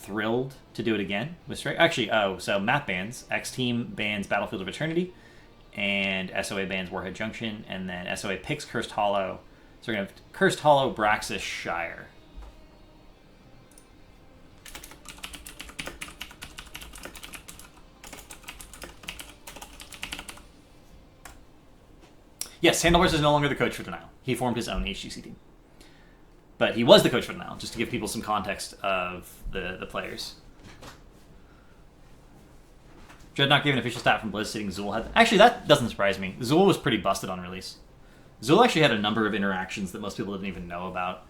thrilled to do it again with Strike. Actually, so map bans. Xteam bans Battlefield of Eternity, and SoA bans Warhead Junction, and then SoA picks Cursed Hollow. So we're going to have Cursed Hollow, Braxis, Shire. Yes, Handlebars is no longer the coach for Denial. He formed his own HGC team. But he was the coach for Denial, just to give people some context of the players. Dreadnought gave an official stat from Blizz sitting Zool had... Actually, that doesn't surprise me. Zool was pretty busted on release. Zool actually had a number of interactions that most people didn't even know about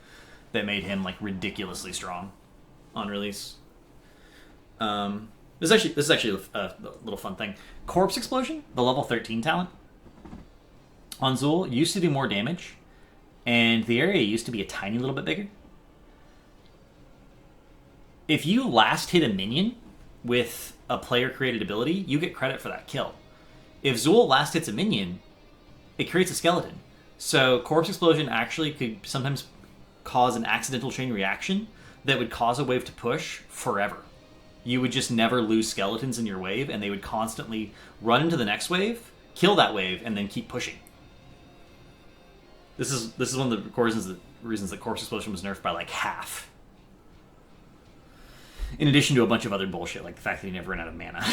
that made him like ridiculously strong on release. This is actually a little fun thing. Corpse Explosion, the level 13 talent on Zool, used to do more damage, and the area used to be a tiny little bit bigger. If you last hit a minion with a player-created ability, you get credit for that kill. If Zool last hits a minion, it creates a skeleton. So Corpse Explosion actually could sometimes cause an accidental chain reaction that would cause a wave to push forever. You would just never lose skeletons in your wave, and they would constantly run into the next wave, kill that wave, and then keep pushing. This is one of the reasons that Corpse Explosion was nerfed by like half. In addition to a bunch of other bullshit, like the fact that he never ran out of mana.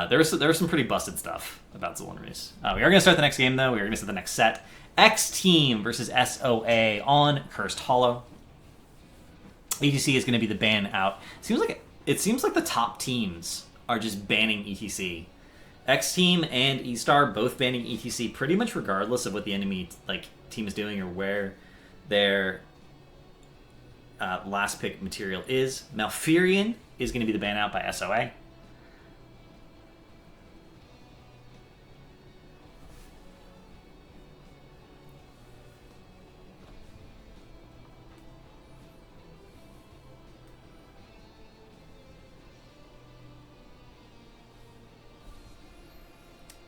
There was some pretty busted stuff about Zool Race. We are going to start the next game, though. We are going to start the next set. Xteam versus SoA on Cursed Hollow. ETC is going to be the ban out. It seems like the top teams are just banning ETC. Xteam and eStar both banning ETC pretty much regardless of what the enemy team is doing or where their last pick material is. Malfurion is going to be the ban out by SoA.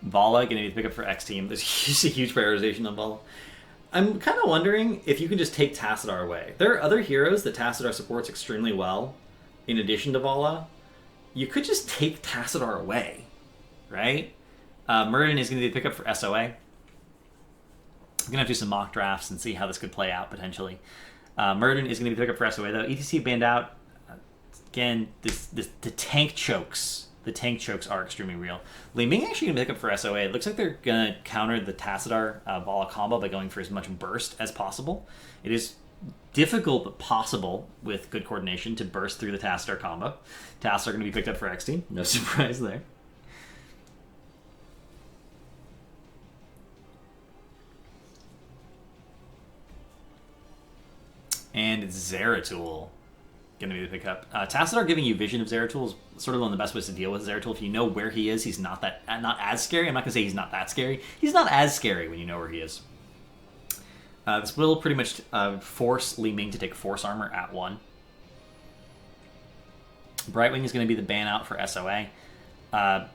Vala going to be the pickup for Xteam. There's a huge prioritization on Vala. I'm kind of wondering if you can just take Tassadar away. There are other heroes that Tassadar supports extremely well, in addition to Vala. You could just take Tassadar away, right? Murden is going to be the pickup for SoA. I'm going to have to do some mock drafts and see how this could play out, potentially. Murden is going to be the pickup for SoA, though. ETC banned out. Again, the tank chokes. The tank chokes are extremely real. Li Ming actually going to pick up for SoA. It looks like they're going to counter the Tassadar Vala combo by going for as much burst as possible. It is difficult but possible with good coordination to burst through the Tassadar combo. Tassadar going to be picked up for Xteam. No surprise there. And Zeratul going to be the pickup. Tassadar giving you vision of Zeratul is sort of one of the best ways to deal with Zeratul. If you know where he is, he's not as scary. I'm not going to say he's not that scary. He's not as scary when you know where he is. This will pretty much force Li Ming to take Force Armor at 1. Brightwing is going to be the ban out for SoA. SoA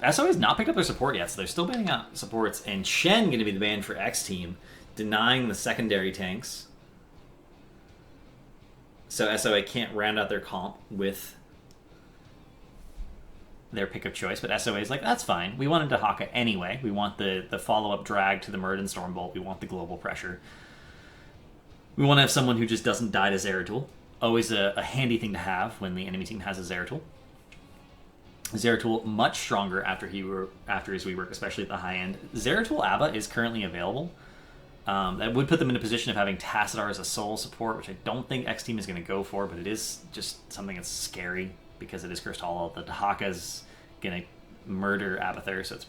has not picked up their support yet, so they're still banning out supports. And Shen going to be the ban for Xteam, denying the secondary tanks. So SoA can't round out their comp with their pick of choice, but SoA is like, that's fine. We wanted Dahaka anyway. We want the follow-up drag to the Murden Stormbolt. We want the global pressure. We want to have someone who just doesn't die to Zeratul. Always a handy thing to have when the enemy team has a Zeratul. Zeratul much stronger after his rework, especially at the high end. Zeratul Abba is currently available. That would put them in a position of having Tassadar as a soul support, which I don't think Xteam is going to go for, but it is just something that's scary because it is Cursed Hollow. The Dahaka is going to murder Abathur, so it's,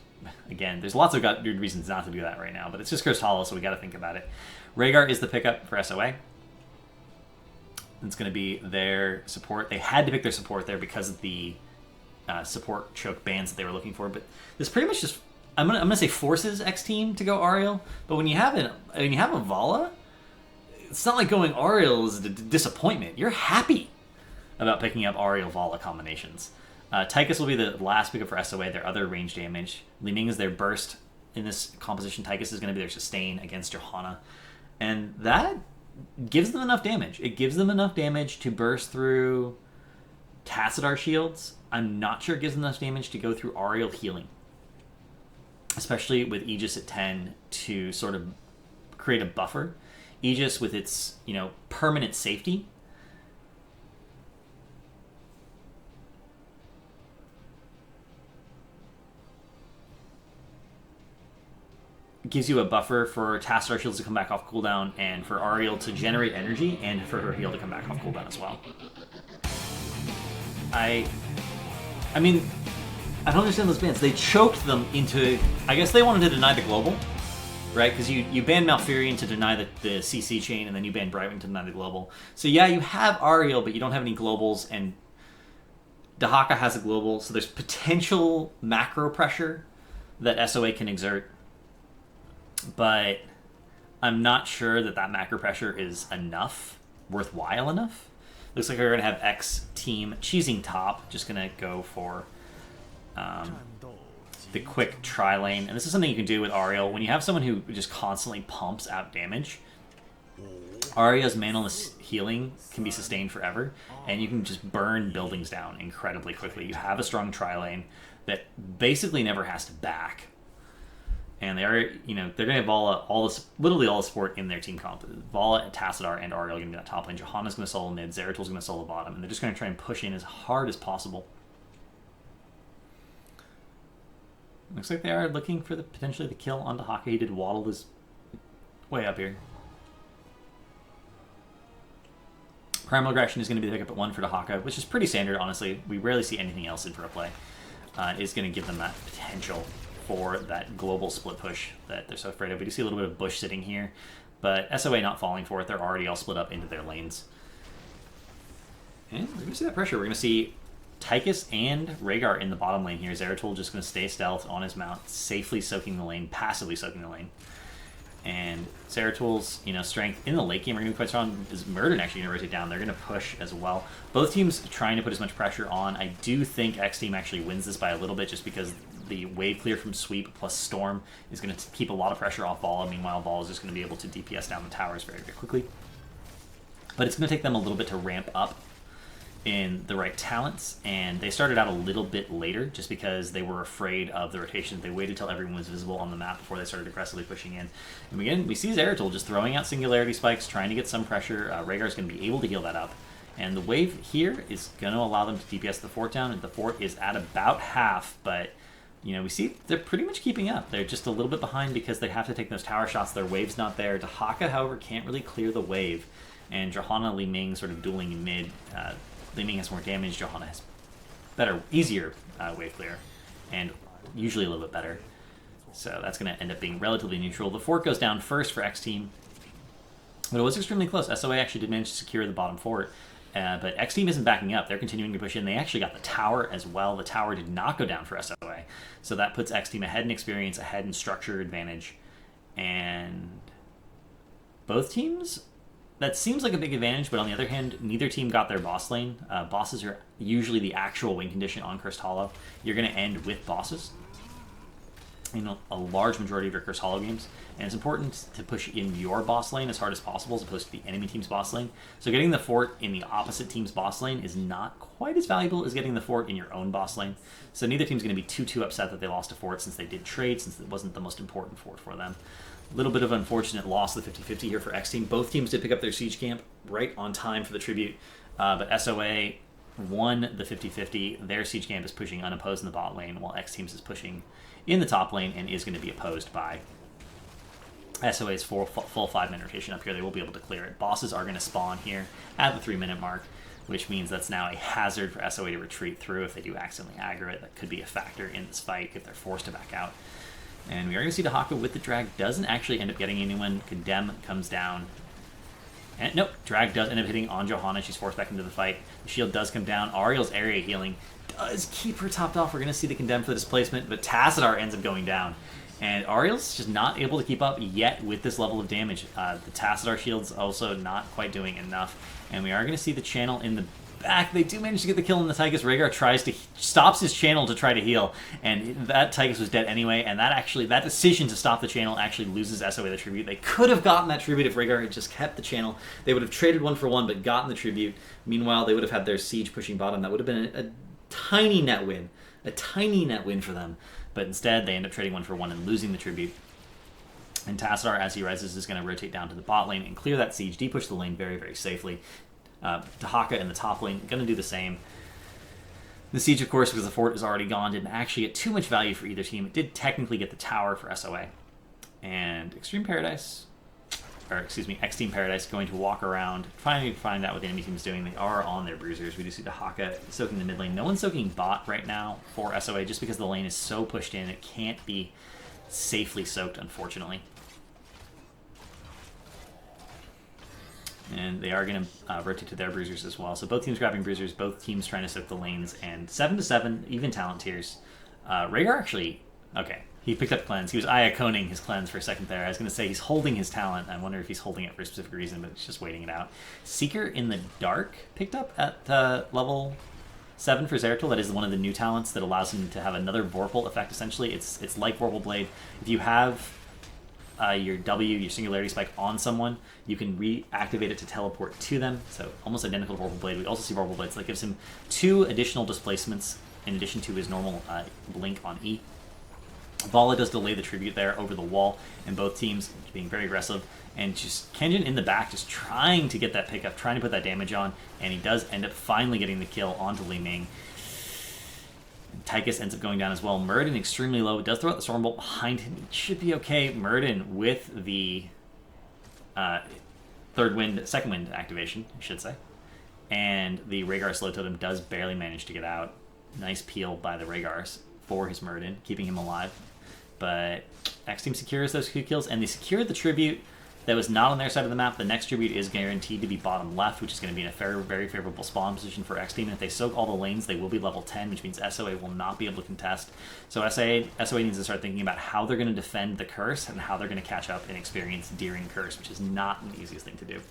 again, there's lots of good reasons not to do that right now, but it's just Cursed Hollow, so we got to think about it. Rhaegar is the pickup for SoA. It's going to be their support. They had to pick their support there because of the support choke bans that they were looking for, but this pretty much just, I'm gonna say forces Xteam to go Ariel, but when you have a Vala, it's not like going Ariel is a disappointment. You're happy about picking up Ariel Vala combinations. Tychus will be the last pickup for SoA, their other range damage. Li Ming is their burst in this composition. Tychus is going to be their sustain against Johanna, and that gives them enough damage. It gives them enough damage to burst through Tassadar shields. I'm not sure it gives them enough damage to go through Auriel healing. Especially with Aegis at 10 to sort of create a buffer. Aegis with its, permanent safety. Gives you a buffer for Tassadar shields to come back off cooldown and for Auriel to generate energy and for her heal to come back off cooldown as well. I mean, I don't understand those bans. They choked them into... I guess they wanted to deny the global, right? Because you banned Malfurion to deny the CC chain, and then you banned Brightwing to deny the global. So yeah, you have Auriel, but you don't have any globals, and Dahaka has a global, so there's potential macro pressure that SoA can exert. But I'm not sure that macro pressure is worthwhile enough. Looks like we're going to have Xteam cheesing top. Just going to go for the quick tri-lane. And this is something you can do with Auriel. When you have someone who just constantly pumps out damage, Arya's manaless healing can be sustained forever, and you can just burn buildings down incredibly quickly. You have a strong tri-lane that basically never has to back. And they are, they're going to have literally all the support in their team comp. Vala, Tassadar, and Ariel are going to be that top lane. Johanna's going to solo mid, Zeratil's going to solo bottom, and they're just going to try and push in as hard as possible. Looks like they are looking for potentially the kill on Dahaka. He did waddle his way up here. Primal Aggression is going to be the pickup at 1 for Dahaka, which is pretty standard, honestly. We rarely see anything else in pro play. Is going to give them that potential for that global split push that they're so afraid of. We do see a little bit of bush sitting here, but SoA not falling for it. They're already all split up into their lanes. And we're going to see that pressure. We're going to see Tychus and Rhaegar in the bottom lane here. Zeratul just going to stay stealth on his mount, safely soaking the lane, passively soaking the lane. And Zeratul's, strength in the late game are going to be quite strong. Is Murden actually going to rotate down? They're going to push as well. Both teams trying to put as much pressure on. I do think Xteam actually wins this by a little bit just because the wave clear from Sweep plus Storm is going to keep a lot of pressure off Vala. Meanwhile, Vala is just going to be able to DPS down the towers very, very quickly. But it's going to take them a little bit to ramp up in the right talents, and they started out a little bit later just because they were afraid of the rotation. They waited till everyone was visible on the map before they started aggressively pushing in. And again, we see Zeratul just throwing out Singularity Spikes, trying to get some pressure. Rhaegar is going to be able to heal that up. And the wave here is going to allow them to DPS the fort down, and the fort is at about half, but we see they're pretty much keeping up. They're just a little bit behind because they have to take those tower shots. Their wave's not there. Dahaka, however, can't really clear the wave, and Johanna, Li Ming sort of dueling in mid. Li Ming has more damage. Johanna has easier wave clear, and usually a little bit better. So that's going to end up being relatively neutral. The fort goes down first for Xteam, but it was extremely close. SoA actually did manage to secure the bottom fort, but Xteam isn't backing up. They're continuing to push in. They actually got the tower as well. The tower did not go down for SoA, so that puts Xteam ahead in experience, ahead in structure advantage, and both teams... That seems like a big advantage, but on the other hand, neither team got their boss lane. Bosses are usually the actual win condition on Cursed Hollow. You're going to end with bosses in a large majority of your Cursed Hollow games, and it's important to push in your boss lane as hard as possible as opposed to the enemy team's boss lane. So getting the fort in the opposite team's boss lane is not quite as valuable as getting the fort in your own boss lane. So neither team's going to be too upset that they lost a fort since they did trade, since it wasn't the most important fort for them. A little bit of unfortunate loss of the 50-50 here for Xteam. Both teams did pick up their siege camp right on time for the tribute, but SoA won the 50-50. Their siege camp is pushing unopposed in the bot lane, while Xteam's is pushing in the top lane and is going to be opposed by SoA's full 5-minute rotation up here. They will be able to clear it. Bosses are going to spawn here at the 3-minute mark, which means that's now a hazard for SoA to retreat through if they do accidentally aggro it. That could be a factor in this fight if they're forced to back out. And we are going to see Dahaka with the drag. Doesn't actually end up getting anyone. Condemn comes down. And nope, drag does end up hitting on Johanna. She's forced back into the fight. The shield does come down. Ariel's area healing does keep her topped off. We're going to see the condemn for the displacement, but Tassadar ends up going down. And Ariel's just not able to keep up yet with this level of damage. The Tassadar shield's also not quite doing enough. And we are going to see the channel in the back. They do manage to get the kill on the Tychus. Rhaegar stops his channel to try to heal, and that Tychus was dead anyway, and that decision to stop the channel actually loses SoA the tribute. They could have gotten that tribute if Rhaegar had just kept the channel. They would have traded 1 for 1, but gotten the tribute. Meanwhile, they would have had their siege pushing bottom. That would have been a tiny net win. A tiny net win for them. But instead, they end up trading 1 for 1 and losing the tribute. And Tassadar, as he rises, is going to rotate down to the bot lane and clear that siege, depush the lane very, very safely. Dahaka in the top lane, going to do the same. The siege, of course, because the fort is already gone, didn't actually get too much value for either team. It did technically get the tower for SoA. And Xteam Paradise, going to walk around, trying to find out what the enemy team is doing. They are on their bruisers. We do see Dahaka soaking the mid lane. No one's soaking bot right now for SoA, just because the lane is so pushed in, it can't be safely soaked, unfortunately. And they are going to rotate to their bruisers as well. So both teams grabbing bruisers, both teams trying to soak the lanes, and 7-7, even talent tiers. Rhaegar actually, okay, he picked up cleanse. He was Iaconing his cleanse for a second there. I was going to say he's holding his talent. I wonder if he's holding it for a specific reason, but he's just waiting it out. Seeker in the Dark picked up at level 7 for Zeratul. That is one of the new talents that allows him to have another Vorpal effect, essentially. It's like Vorpal Blade. If you have your your Singularity Spike on someone, you can reactivate it to teleport to them. So almost identical to Vorpal Blade. We also see Vorpal Blade, so that gives him 2 additional displacements in addition to his normal blink on E. Vala does delay the tribute there over the wall, and both teams being very aggressive. And just Kenjin in the back just trying to get that pickup, trying to put that damage on, and he does end up finally getting the kill onto Li Ming. Tychus ends up going down as well. Muradin extremely low. Does throw out the Stormbolt behind him. It should be okay. Muradin with the second wind activation, I should say. And the Rhaegar slow totem does barely manage to get out. Nice peel by the Rhaegars for his Muradin, keeping him alive. But Xteam secures those 2 kills, and they secured the tribute that was not on their side of the map. The next tribute is guaranteed to be bottom left, which is going to be in a very favorable spawn position for Xteam. And if they soak all the lanes, they will be level 10, which means SoA will not be able to contest. So SoA needs to start thinking about how they're going to defend the curse and how they're going to catch up in experience during curse, which is not the easiest thing to do.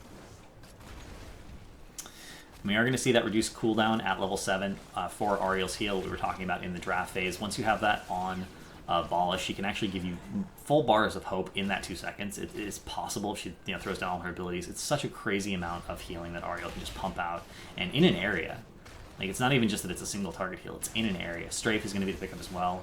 We are going to see that reduced cooldown at level 7 for Ariel's heal we were talking about in the draft phase. Once you have that on Vala, she can actually give you full bars of hope in that 2 seconds. It is possible if she throws down all her abilities. It's such a crazy amount of healing that Ariel can just pump out, and in an area. Like, it's not even just that it's a single target heal, it's in an area. Strafe is going to be the pickup as well.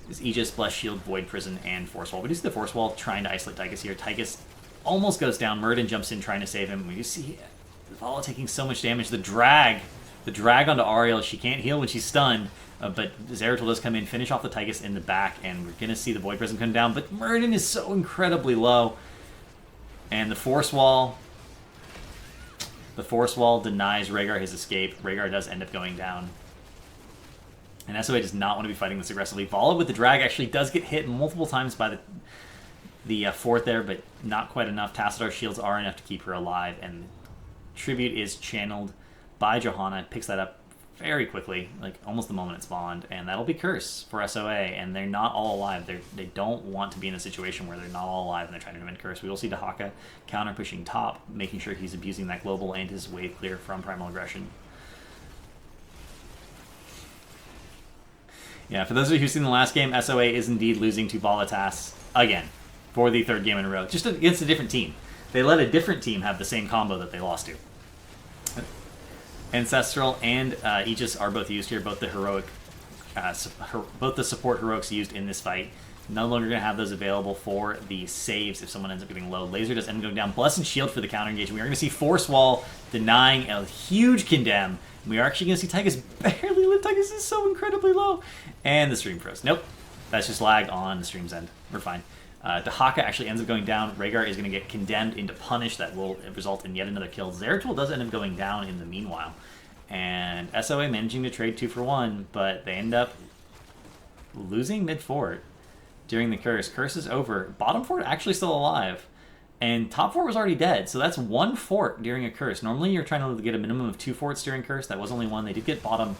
This Aegis, Bless Shield, Void Prison, and Force Wall. We do see the Force Wall trying to isolate Tychus here. Tychus almost goes down. Muradin jumps in trying to save him. We see Vala taking so much damage. The drag onto Ariel. She can't heal when she's stunned. But Zeratul does come in, finish off the Tychus in the back, and we're going to see the Void Prism come down. But Muradin is so incredibly low. And the Force Wall denies Rhaegar his escape. Rhaegar does end up going down. And SoA does not want to be fighting this aggressively. Vala with the drag actually does get hit multiple times by the fort there, but not quite enough. Tassadar's shields are enough to keep her alive, and Tribute is channeled by Johanna. Picks that up very quickly, like almost the moment it spawned, and that'll be Curse for SoA, and they're not all alive. They don't want to be in a situation where they're not all alive and they're trying to defend Curse. We will see Dahaka counter pushing top, making sure he's abusing that global and his wave clear from Primal Aggression. Yeah, for those of you who've seen the last game, SoA is indeed losing to Volatas again for the 3rd game in a row, just against a different team. They let a different team have the same combo that they lost to. Ancestral and Aegis are both used here. Both the heroic, both the support heroics used in this fight. No longer going to have those available for the saves if someone ends up getting low. Laser does end up going down. Blessed Shield for the counter engagement. We are going to see Force Wall denying a huge condemn. We are actually going to see Tychus barely live. Tychus is so incredibly low. And the stream froze. Nope. That's just lag on the stream's end. We're fine. Dahaka actually ends up going down. Rhaegar is going to get condemned into punish. That will result in yet another kill. Zeratul does end up going down in the meanwhile. And SoA managing to trade 2 for 1, but they end up losing mid-fort during the Curse. Curse is over. Bottom fort actually still alive. And top fort was already dead, so that's 1 fort during a Curse. Normally you're trying to get a minimum of 2 forts during Curse. That was only 1. They did get bottom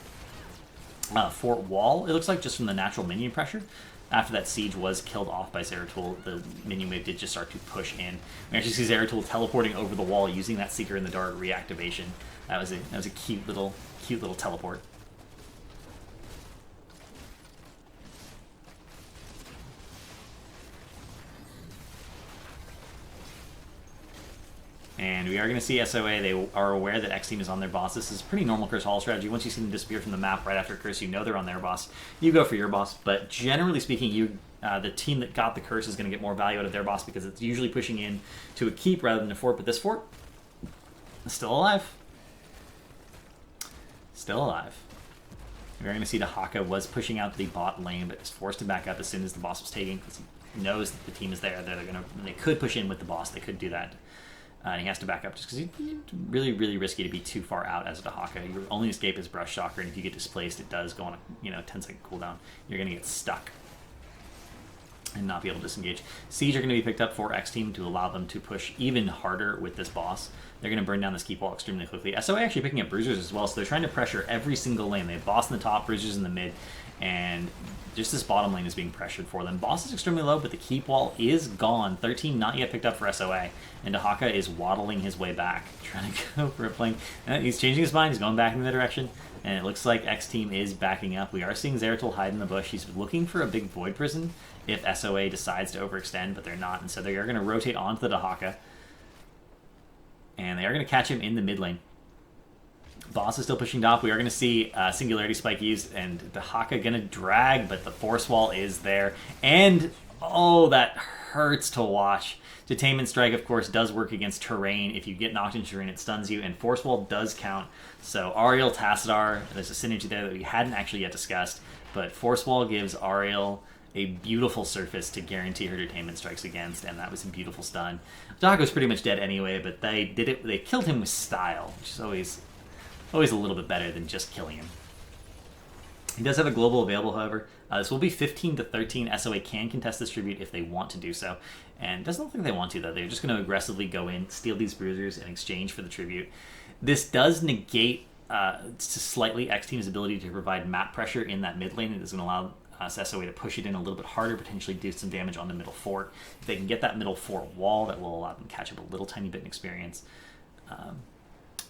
fort wall, it looks like, just from the natural minion pressure. after that siege was killed off by Zeratul, the minion wave did just start to push in. We actually see Zeratul teleporting over the wall using that Seeker in the Dark reactivation. That was a cute little teleport. And we are going to see SoA. They are aware that Xteam is on their boss. This is pretty normal Curse Hall strategy. Once you see them disappear from the map right after Curse, you know they're on their boss. You go for your boss, but generally speaking, the team that got the Curse is going to get more value out of their boss because it's usually pushing in to a keep rather than a fort. But this fort is still alive. Still alive. We're going to see the Haka was pushing out the bot lane, but is forced to back up as soon as the boss was taken because he knows that the team is there. They could push in with the boss. They could do that. And he has to back up just because it's really, really risky to be too far out as a Dahaka. Your only escape is Brush Shocker, and if you get displaced, it does go on a 10-second cooldown. You're going to get stuck and not be able to disengage. Siege are going to be picked up for Xteam to allow them to push even harder with this boss. They're going to burn down this keep wall extremely quickly. SoA actually picking up Bruisers as well, so they're trying to pressure every single lane. They have boss in the top, Bruisers in the mid, and just this bottom lane is being pressured for them. Boss is extremely low, but the keep wall is gone. 13 not yet picked up for SoA, and Dahaka is waddling his way back, trying to go for a flank. He's changing his mind. He's going back in the direction, and it looks like Xteam is backing up. We are seeing Zeratul hide in the bush. He's looking for a big Void Prison if SoA decides to overextend, but they're not, and so they are going to rotate onto the Dahaka, and they are going to catch him in the mid lane. Boss is still pushing top. We are going to see Singularity Spike used, and the Haka going to drag, but the Force Wall is there. And, oh, that hurts to watch. Detainment Strike, of course, does work against terrain. If you get knocked into terrain, it stuns you, and Force Wall does count. So Ariel, Tassadar, there's a synergy there that we hadn't actually yet discussed, but Force Wall gives Ariel a beautiful surface to guarantee her Detainment Strikes against, and that was a beautiful stun. Dahaka was pretty much dead anyway, but they killed him with style, which is always a little bit better than just killing him. He does have a global available, however. This will be 15 to 13. SoA can contest this tribute if they want to do so. And it doesn't look like they want to, though. They're just going to aggressively go in, steal these bruisers in exchange for the tribute. This does negate slightly Xteam's ability to provide map pressure in that mid lane. It is going to allow SoA to push it in a little bit harder, potentially do some damage on the middle fort. If they can get that middle fort wall, that will allow them to catch up a little tiny bit in experience.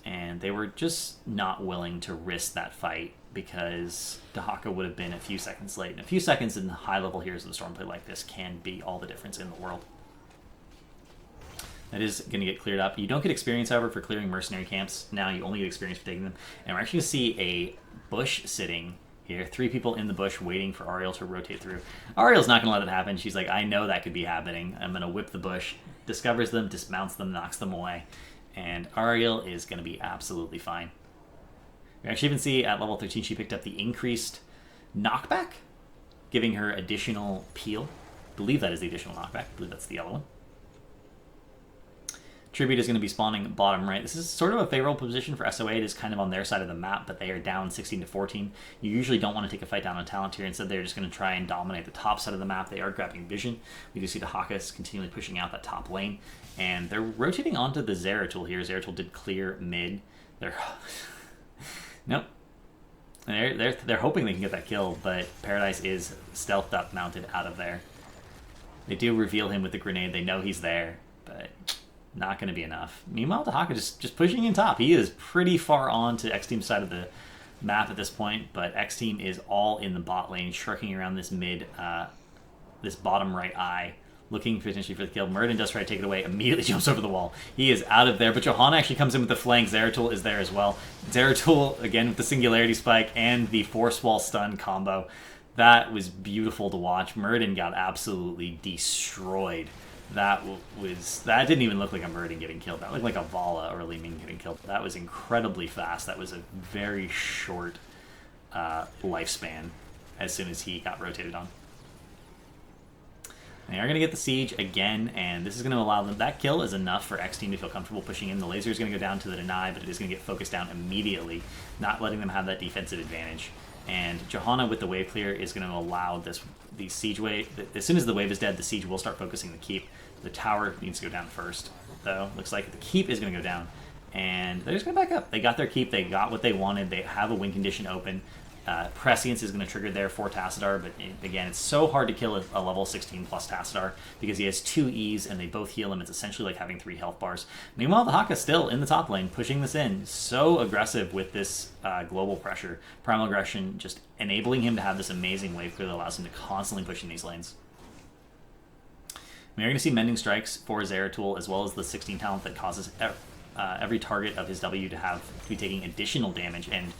And they were just not willing to risk that fight because Dahaka would have been a few seconds late. And a few seconds in the high-level Heroes of the Storm play like this can be all the difference in the world. That is going to get cleared up. You don't get experience, however, for clearing mercenary camps. Now you only get experience for taking them. And we're actually going to see a bush sitting here. 3 people in the bush waiting for Ariel to rotate through. Ariel's not going to let it happen. She's like, I know that could be happening. I'm going to whip the bush. Discovers them, dismounts them, knocks them away. And Ariel is going to be absolutely fine. We actually even see at level 13 she picked up the increased knockback, giving her additional peel. I believe that is the additional knockback. I believe that's the yellow one. Tribute is going to be spawning bottom right. This is sort of a favorable position for SoA. It is kind of on their side of the map, but they are down 16 to 14. You usually don't want to take a fight down on talent here. Instead, they're just going to try and dominate the top side of the map. They are grabbing vision. We do see the Hakas continually pushing out that top lane, and they're rotating onto the Zeratul here. Zeratul did clear mid. They're nope. They're hoping they can get that kill, but Paradise is stealthed up, mounted out of there. They do reveal him with the grenade. They know he's there, but not going to be enough. Meanwhile, Dahaka just pushing in top. He is pretty far on to Xteam's side of the map at this point, but Xteam is all in the bot lane, shirking around this this bottom right eye, looking potentially for the kill. Murden does try to take it away, immediately jumps over the wall. He is out of there, but Johanna actually comes in with the flank. Zeratul is there as well. Zeratul, again, with the Singularity Spike and the Force Wall stun combo. That was beautiful to watch. Murden got absolutely destroyed. That didn't even look like a Murden getting killed. That looked like a Vala or a Li Ming getting killed. That was incredibly fast. That was a very short lifespan as soon as he got rotated on. They are going to get the siege again, and this is going to allow them... That kill is enough for Xteam to feel comfortable pushing in. The laser is going to go down to the deny, but it is going to get focused down immediately, not letting them have that defensive advantage. And Johanna with the wave clear is going to allow the siege wave... As soon as the wave is dead, the siege will start focusing the keep. The tower needs to go down first, though. Looks like the keep is going to go down, and they're just going to back up. They got their keep. They got what they wanted. They have a win condition open. Prescience is going to trigger there for Tassadar, but again, it's so hard to kill a level 16 plus Tassadar because he has 2 E's and they both heal him. It's essentially like having 3 health bars. Meanwhile, the Haka still in the top lane, pushing this in. So aggressive with this global pressure. Primal Aggression just enabling him to have this amazing wave clear that allows him to constantly push in these lanes. We're going to see Mending Strikes for Zeratul, as well as the 16 talent that causes every target of his W to be taking additional damage, and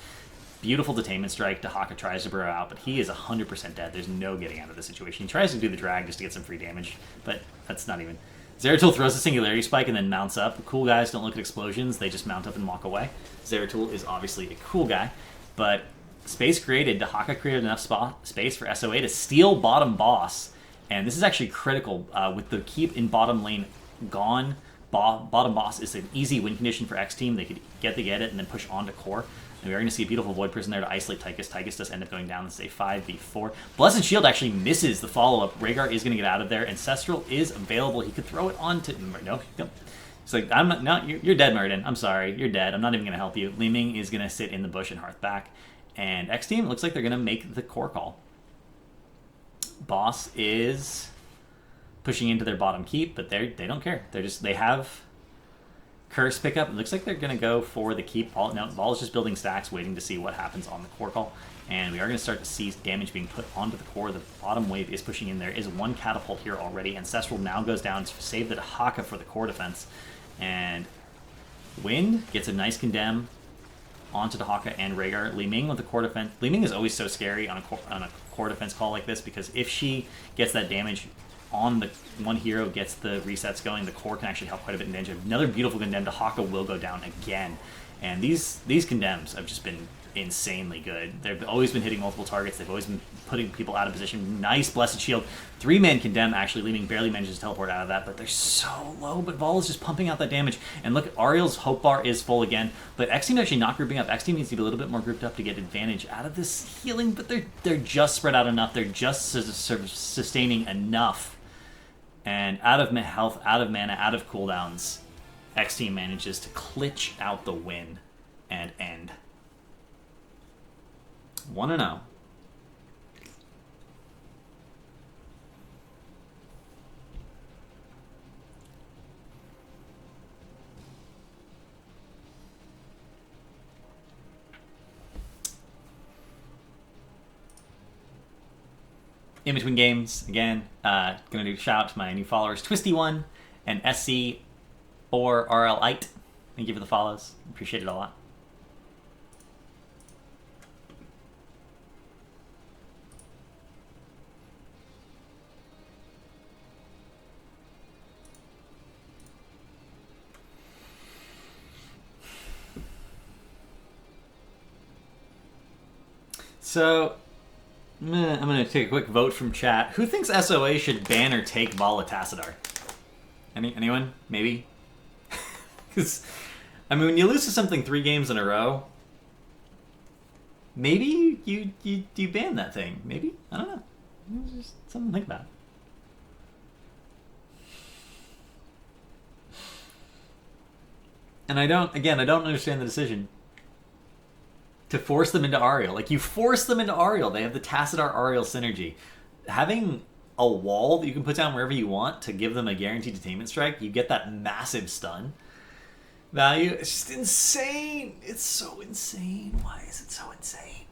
beautiful Detainment Strike. Dahaka tries to burrow out, but he is 100% dead. There's no getting out of this situation. He tries to do the drag just to get some free damage, but that's not even... Zeratul throws a Singularity Spike and then mounts up. Cool guys don't look at explosions. They just mount up and walk away. Zeratul is obviously a cool guy, but space created. Dahaka created enough space for SoA to steal bottom boss, and this is actually critical with the keep in bottom lane gone. Bottom boss is an easy win condition for Xteam. They could get it and then push on to core. And we are going to see a beautiful Void Prison there to isolate Tychus. Tychus does end up going down. This is a 5v4. Blessed Shield actually misses the follow-up. Rhaegar is going to get out of there. Ancestral is available. He could throw it on to... No. It's like, you're dead, Murden. I'm sorry. You're dead. I'm not even going to help you. Li Ming is going to sit in the bush and hearth back. And Xteam looks like they're going to make the core call. Boss is pushing into their bottom keep, but they don't care. They have... Curse pickup. It looks like they're going to go for the keep. Vol is just building stacks, waiting to see what happens on the core call. And we are going to start to see damage being put onto the core. The bottom wave is pushing in. There is 1 catapult here already. Ancestral now goes down to save the Haka for the core defense. And Wind gets a nice condemn onto the Haka and Rhaegar. Li Ming with the core defense. Li Ming is always so scary on a core defense call like this, because if she gets that damage on the one hero, gets the resets going, the core can actually help quite a bit in damage. Another beautiful condemn to Haka will go down again. And these condemns have just been insanely good. They've always been hitting multiple targets. They've always been putting people out of position. Nice Blessed Shield. 3-man condemn, actually. Li Ming barely manages to teleport out of that, but they're so low. But Vol is just pumping out that damage. And look, Ariel's Hope Bar is full again. But Xteam actually not grouping up. Xteam needs to be a little bit more grouped up to get advantage out of this healing, but they're just spread out enough. They're just sustaining enough. And out of health, out of mana, out of cooldowns, Xteam manages to clutch out the win and end. 1-0. In between games, again, gonna do a shout out to my new followers, Twisty1 and SC or RLite. Thank you for the follows. Appreciate it a lot. So, I'm going to take a quick vote from chat. Who thinks SoA should ban or take Vala Tassadar? Anyone? Maybe? Because, I mean, when you lose to something 3 games in a row, maybe you ban that thing. Maybe? I don't know. It's just something to think about. And I don't understand the decision to force them into Ariel. Like, you force them into Ariel. They have the Tassadar Ariel synergy. Having a wall that you can put down wherever you want to give them a guaranteed Detainment Strike, you get that massive stun value. It's just insane. It's so insane. Why is it so insane?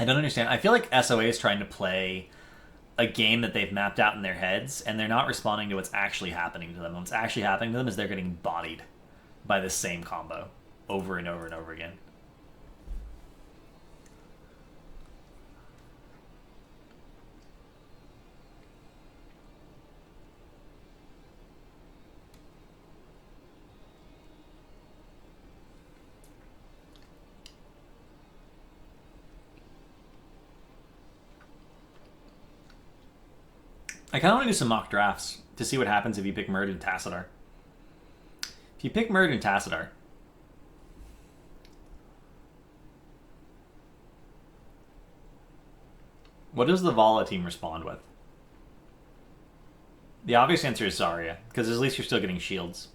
I don't understand. I feel like SoA is trying to play a game that they've mapped out in their heads, and they're not responding to what's actually happening to them. What's actually happening to them is they're getting bodied by the same combo over and over and over again. I kind of want to do some mock drafts to see what happens if you pick Murd and Tassadar. If you pick Murd and Tassadar, what does the Vala team respond with? The obvious answer is Zarya, because at least you're still getting shields.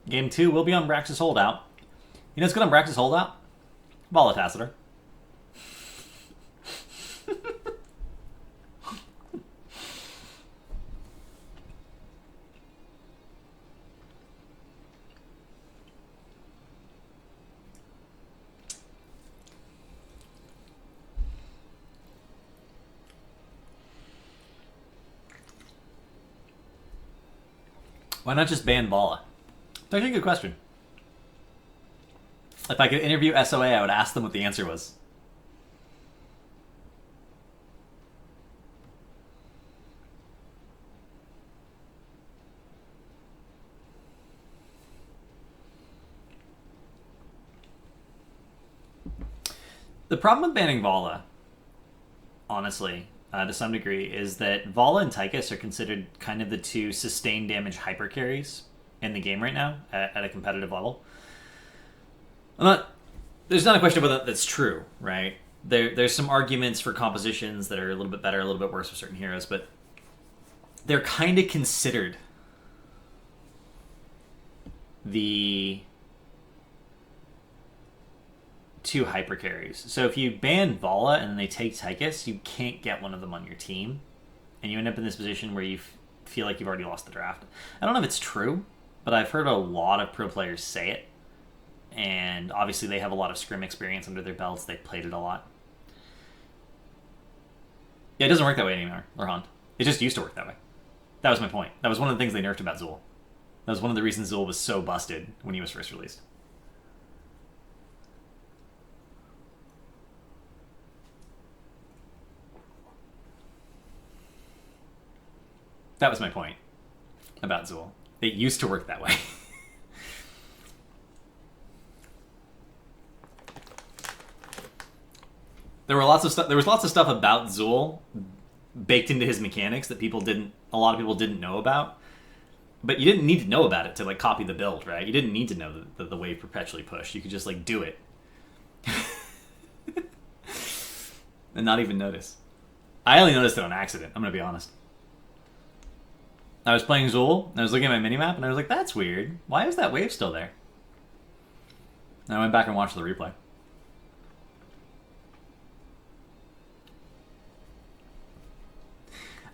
Game 2 will be on Brax's Holdout. You know what's good on Brax's Holdout? Volatacitor. Why not just ban Vala? That's actually a good question. If I could interview SoA, I would ask them what the answer was. The problem with banning Vala, honestly, to some degree, is that Vala and Tychus are considered kind of the two sustained damage hyper carries in the game right now at a competitive level. There's not a question about that that's true, right? There's some arguments for compositions that are a little bit better, a little bit worse for certain heroes, but they're kind of considered the two hyper carries. So if you ban Vala and then they take Tychus, you can't get one of them on your team, and you end up in this position where you feel like you've already lost the draft. I don't know if it's true, but I've heard a lot of pro players say it, and obviously they have a lot of scrim experience under their belts. They've played it a lot. Yeah, it doesn't work that way anymore, Lorhan. It just used to work that way. That was my point. That was one of the things they nerfed about Zool. That was one of the reasons Zool was so busted when he was first released. That was my point about Zool. It used to work that way. There was lots of stuff about Zool baked into his mechanics that a lot of people didn't know about. But you didn't need to know about it to like copy the build, right? You didn't need to know that the wave perpetually pushed. You could just like do it. And not even notice. I only noticed it on accident, I'm gonna be honest. I was playing Zool, and I was looking at my minimap, and I was like, that's weird. Why is that wave still there? And I went back and watched the replay.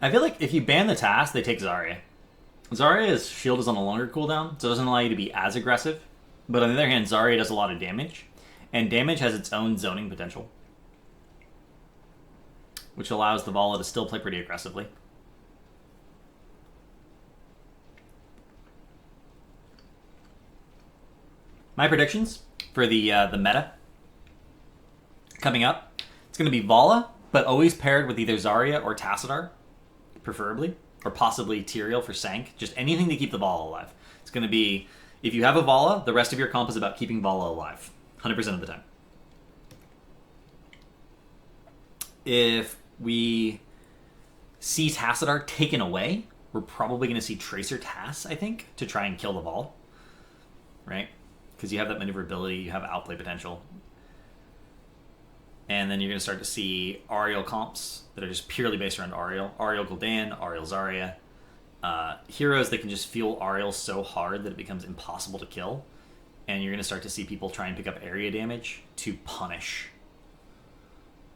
I feel like if you ban the task, they take Zarya. Zarya's shield is on a longer cooldown, so it doesn't allow you to be as aggressive. But on the other hand, Zarya does a lot of damage, and damage has its own zoning potential, which allows the Vala to still play pretty aggressively. My predictions for the meta coming up, it's going to be Vala, but always paired with either Zarya or Tassadar, preferably, or possibly Tyrael for Sank. Just anything to keep the Vala alive. It's going to be, if you have a Vala, the rest of your comp is about keeping Vala alive, 100% of the time. If we see Tassadar taken away, we're probably going to see Tracer Tass, I think, to try and kill the Vol, right? Because you have that maneuverability, you have outplay potential. And then you're going to start to see Ariel comps that are just purely based around Ariel. Ariel Gul'dan, Ariel Zarya. Heroes that can just fuel Ariel so hard that it becomes impossible to kill. And you're going to start to see people try and pick up area damage to punish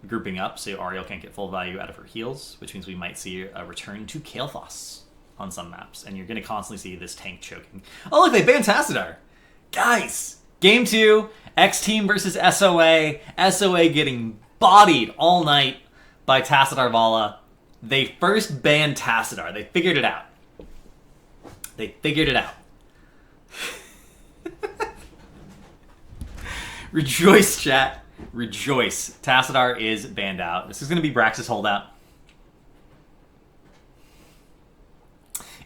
grouping up, so Ariel can't get full value out of her heals, which means we might see a return to Kael'thas on some maps. And you're going to constantly see this tank choking. Oh, look, they banned Tassadar! Guys, game 2, Xteam versus SoA. SoA getting bodied all night by Tassadar Vala. They first banned Tassadar. They figured it out. Rejoice, chat. Rejoice. Tassadar is banned out. This is going to be Brax's holdout.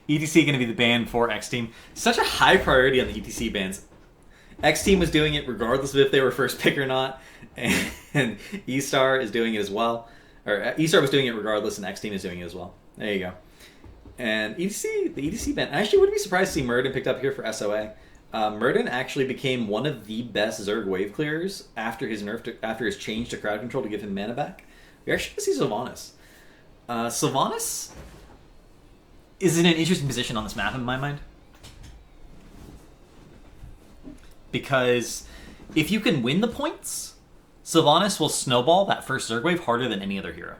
ETC going to be the ban for Xteam. Such a high priority on the ETC bans. Xteam was doing it regardless of if they were first pick or not, and E-Star is doing it as well. Or E-Star was doing it regardless, and Xteam is doing it as well. There you go. And the ETC ban, I actually wouldn't be surprised to see Murden picked up here for SoA. Murden actually became one of the best Zerg wave clearers after his change to crowd control to give him mana back. We actually see Sylvanas. Sylvanas is in an interesting position on this map in my mind. because if you can win the points, Sylvanas will snowball that first Zerg wave harder than any other hero.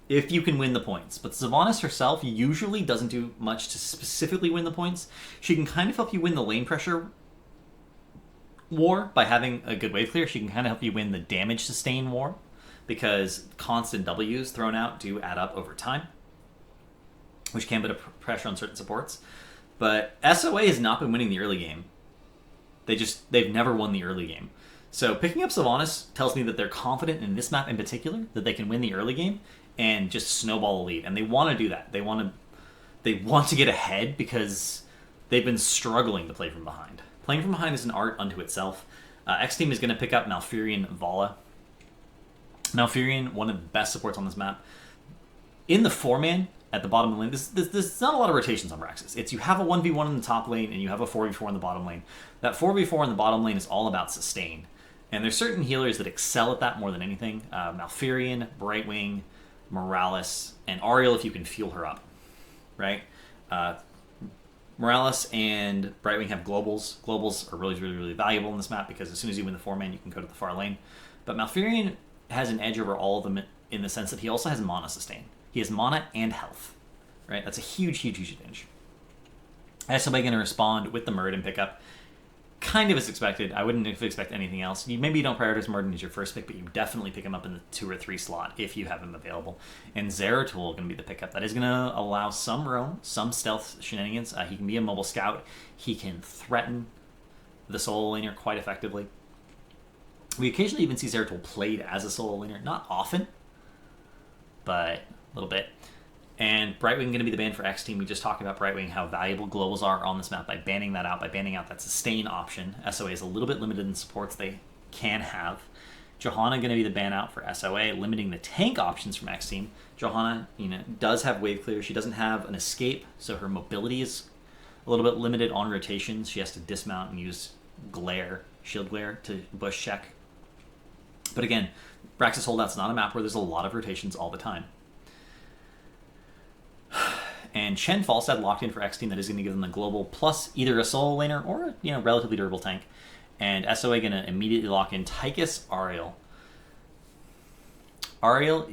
If you can win the points. But Sylvanas herself usually doesn't do much to specifically win the points. She can kind of help you win the lane pressure war by having a good wave clear. She can kind of help you win the damage sustain war, because constant W's thrown out do add up over time, which can put a pressure on certain supports. But SoA has not been winning the early game. They've never won the early game. So picking up Sylvanas tells me that they're confident in this map in particular, that they can win the early game and just snowball a lead. And they want to do that. They want to get ahead because they've been struggling to play from behind. Playing from behind is an art unto itself. Xteam is going to pick up Malfurion Vala. Malfurion, one of the best supports on this map. In the 4-man at the bottom of the lane, there's not a lot of rotations on Braxis. It's you have a 1v1 in the top lane and you have a 4v4 in the bottom lane. That 4v4 in the bottom lane is all about sustain. And there's certain healers that excel at that more than anything. Malfurion, Brightwing, Morales, and Ariel if you can fuel her up, right? Morales and Brightwing have globals. Globals are really, really, really valuable in this map because as soon as you win the 4-man, you can go to the far lane. But Malfurion has an edge over all of them in the sense that he also has mana sustain. He has mana and health, right? That's a huge, huge, huge advantage. SoA going to respond with the Muradin pickup, kind of as expected. I wouldn't expect anything else. Maybe you don't prioritize Muradin as your first pick, but you definitely pick him up in the 2 or 3 slot if you have him available. And Zeratul going to be the pickup. That is going to allow some roam, some stealth shenanigans. He can be a mobile scout. He can threaten the solo laner quite effectively. We occasionally even see Zeratul played as a solo laner. Not often, but a little bit. And Brightwing going to be the ban for Xteam. We just talked about Brightwing, how valuable globals are on this map by banning that out, by banning out that sustain option. SoA is a little bit limited in supports they can have. Johanna going to be the ban out for SoA, limiting the tank options from Xteam. Johanna, does have wave clear. She doesn't have an escape, so her mobility is a little bit limited on rotations. She has to dismount and use glare, shield glare, to bush check. But again, Braxis Holdout's not a map where there's a lot of rotations all the time. And Chen Falstad locked in for Xteam. That is going to give them the global plus either a solo laner or a relatively durable tank. And SoA going to immediately lock in Tychus Ariel. Ariel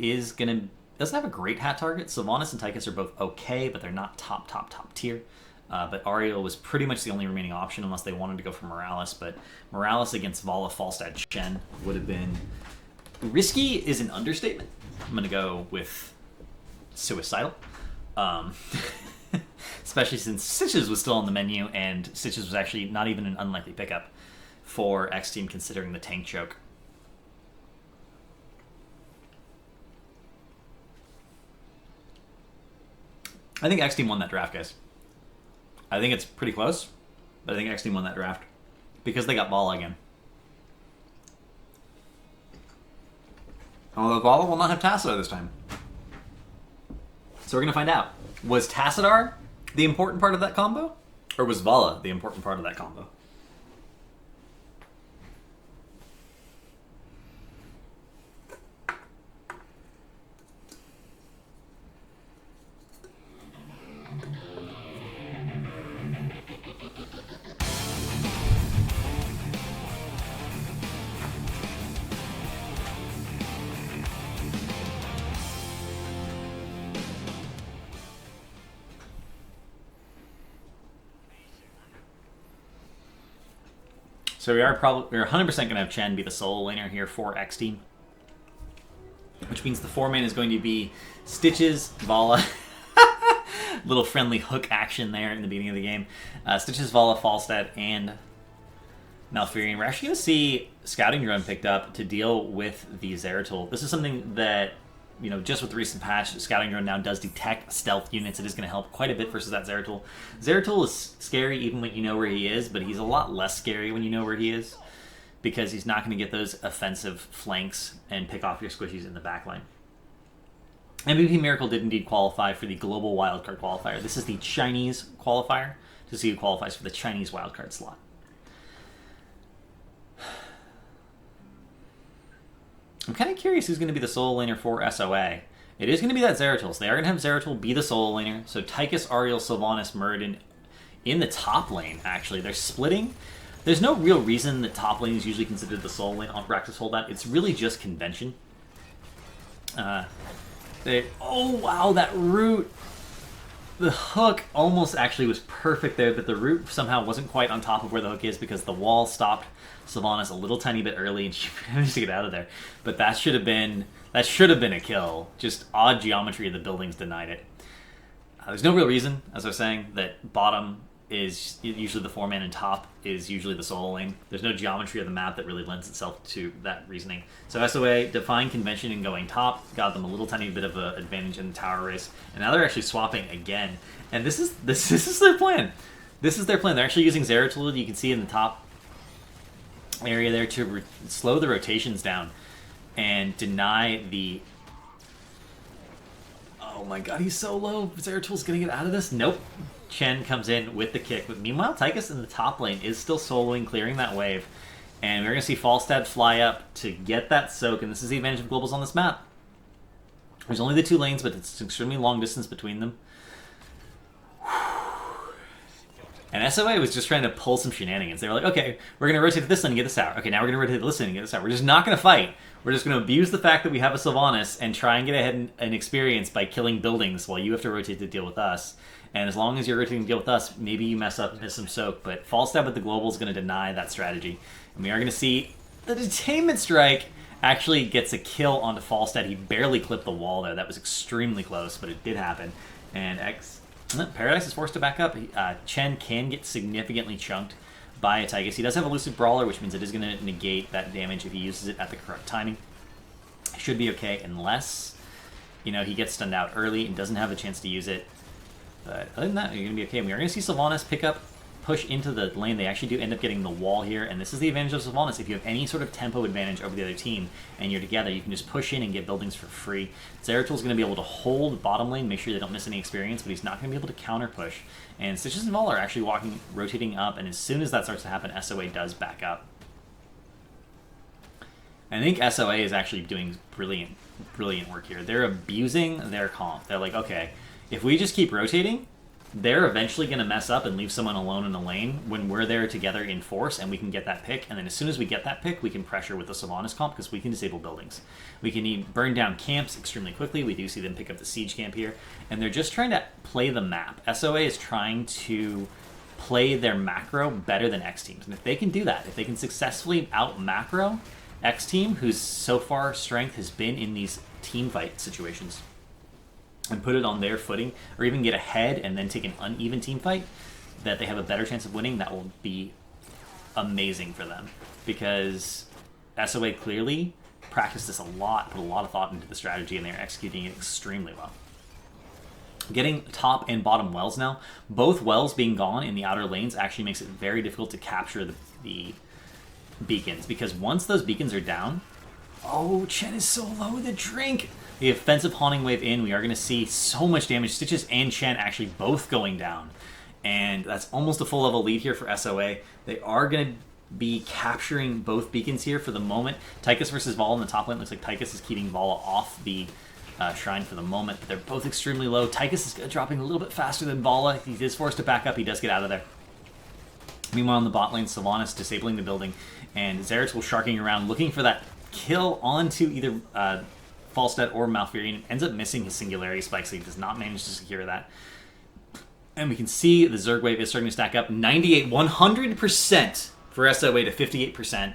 doesn't have a great hat target. Sylvanas and Tychus are both okay, but they're not top tier. But Ariel was pretty much the only remaining option unless they wanted to go for Morales. But Morales against Vala, Falstad, Chen would have been risky is an understatement. I'm going to go with suicidal. Especially since Stitches was still on the menu, and Stitches was actually not even an unlikely pickup for Xteam considering the tank choke. I think Xteam won that draft, guys. I think it's pretty close, but I think Xteam won that draft because they got Vala again. Although Vala will not have Tassadar this time. So we're going to find out. Was Tassadar the important part of that combo? Or was Vala the important part of that combo? So we're 100% going to have Chen be the solo laner here for Xteam, which means the 4-man is going to be Stitches, Vala, little friendly hook action there in the beginning of the game. Stitches, Vala, Falstad, and Malfurion. We're actually going to see Scouting Drone picked up to deal with the Zeratul. This is something that, just with the recent patch, Scouting Drone now does detect stealth units. It is going to help quite a bit versus that Zeratul. Zeratul is scary even when you know where he is, but he's a lot less scary when you know where he is because he's not going to get those offensive flanks and pick off your squishies in the backline. MVP Miracle did indeed qualify for the Global Wildcard qualifier. This is the Chinese qualifier to see who qualifies for the Chinese wildcard slot. I'm kind of curious who's going to be the solo laner for SoA. It is going to be that Zeratul. So they are going to have Zeratul be the solo laner. So Tychus, Ariel, Sylvanas, Muradin in the top lane, actually. They're splitting There's no real reason that top lane is usually considered the solo lane on practice holdout. It's really just convention. Oh, wow, that root. The hook almost actually was perfect there, but the root somehow wasn't quite on top of where the hook is because the wall stopped Sylvanas a little tiny bit early and she managed to get out of there. But that should have been a kill. Just odd geometry of the buildings denied it. There's no real reason, as I was saying, that bottom is usually the 4-man and top is usually the solo lane. There's no geometry of the map that really lends itself to that reasoning. So SoA defying convention and going top got them a little tiny bit of an advantage in the tower race, and now they're actually swapping again. And this is their plan. This is their plan. They're actually using Zeratul. You can see in the top area there to slow the rotations down and deny the. Oh my god, he's so low. Zeratul's gonna get out of this. Nope. Chen comes in with the kick, but meanwhile Tychus in the top lane is still soloing, clearing that wave, and we're going to see Falstad fly up to get that soak, and this is the advantage of globals on this map. There's only the 2 lanes, but it's extremely long distance between them. And SoA was just trying to pull some shenanigans. They were like, okay, we're going to rotate to this lane and get this tower. Okay, now we're going to rotate to this lane and get this tower. We're just not going to fight. We're just going to abuse the fact that we have a Sylvanas and try and get ahead and experience by killing buildings while you have to rotate to deal with us. And as long as you're rotating to deal with us, maybe you mess up and miss some soak. But Falstad with the global is going to deny that strategy. And we are going to see the Detainment Strike actually gets a kill onto Falstad. He barely clipped the wall there. That was extremely close, but it did happen. And Paradise is forced to back up. Chen can get significantly chunked by a Tychus. He does have Elusive Brawler, which means it is going to negate that damage if he uses it at the correct timing. Should be okay unless, he gets stunned out early and doesn't have a chance to use it. But other than that, you're going to be okay. We are going to see Sylvanas pick up, push into the lane. They actually do end up getting the wall here, and this is the advantage of Sylvanas. If you have any sort of tempo advantage over the other team, and you're together, you can just push in and get buildings for free. Zeratul's going to be able to hold bottom lane, make sure they don't miss any experience, but he's not going to be able to counter push. And Stitches and Vol are actually rotating up, and as soon as that starts to happen, SoA does back up. I think SoA is actually doing brilliant work here. They're abusing their comp. They're like, okay, if we just keep rotating, they're eventually going to mess up and leave someone alone in the lane when we're there together in force and we can get that pick. And then as soon as we get that pick, we can pressure with the Sylvanas comp because we can disable buildings. We can burn down camps extremely quickly. We do see them pick up the siege camp here. And they're just trying to play the map. SoA is trying to play their macro better than Xteam's. And if they can do that, if they can successfully out-macro Xteam, whose so far strength has been in these team fight situations, and put it on their footing, or even get ahead and then take an uneven team fight, that they have a better chance of winning, that will be amazing for them. Because SoA clearly practiced this a lot, put a lot of thought into the strategy, and they're executing it extremely well. Getting top and bottom wells now, both wells being gone in the outer lanes actually makes it very difficult to capture the beacons, because once those beacons are down, oh, Chen is so low with the drink. The offensive Haunting Wave in, we are going to see so much damage. Stitches and Chen actually both going down. And that's almost a full level lead here for SoA. They are going to be capturing both beacons here for the moment. Tychus versus Vala in the top lane. Looks like Tychus is keeping Vala off the shrine for the moment. But they're both extremely low. Tychus is dropping a little bit faster than Vala. He is forced to back up. He does get out of there. Meanwhile, in the bot lane, Sylvanas disabling the building. And Zeratul sharking around, looking for that kill onto either Falstad or Malfurion. Ends up missing his Singularity Spike, so he does not manage to secure that. And we can see the Zerg wave is starting to stack up. 98, 100% for SoA to 58%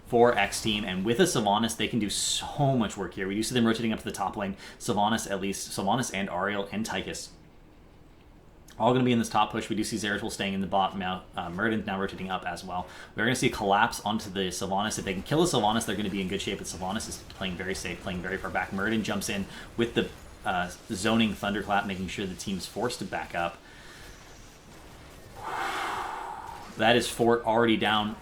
for Xteam. And with a Sylvanas, they can do so much work here. We do see them rotating up to the top lane. Sylvanas, at least. Sylvanas and Ariel and Tychus all going to be in this top push. We do see Zeratul staying in the bot. Murden's now rotating up as well. We're going to see a collapse onto the Sylvanas. If they can kill the Sylvanas, they're going to be in good shape. But Sylvanas is playing very safe, playing very far back. Murden jumps in with the zoning Thunderclap, making sure the team's forced to back up. That is Fort already down.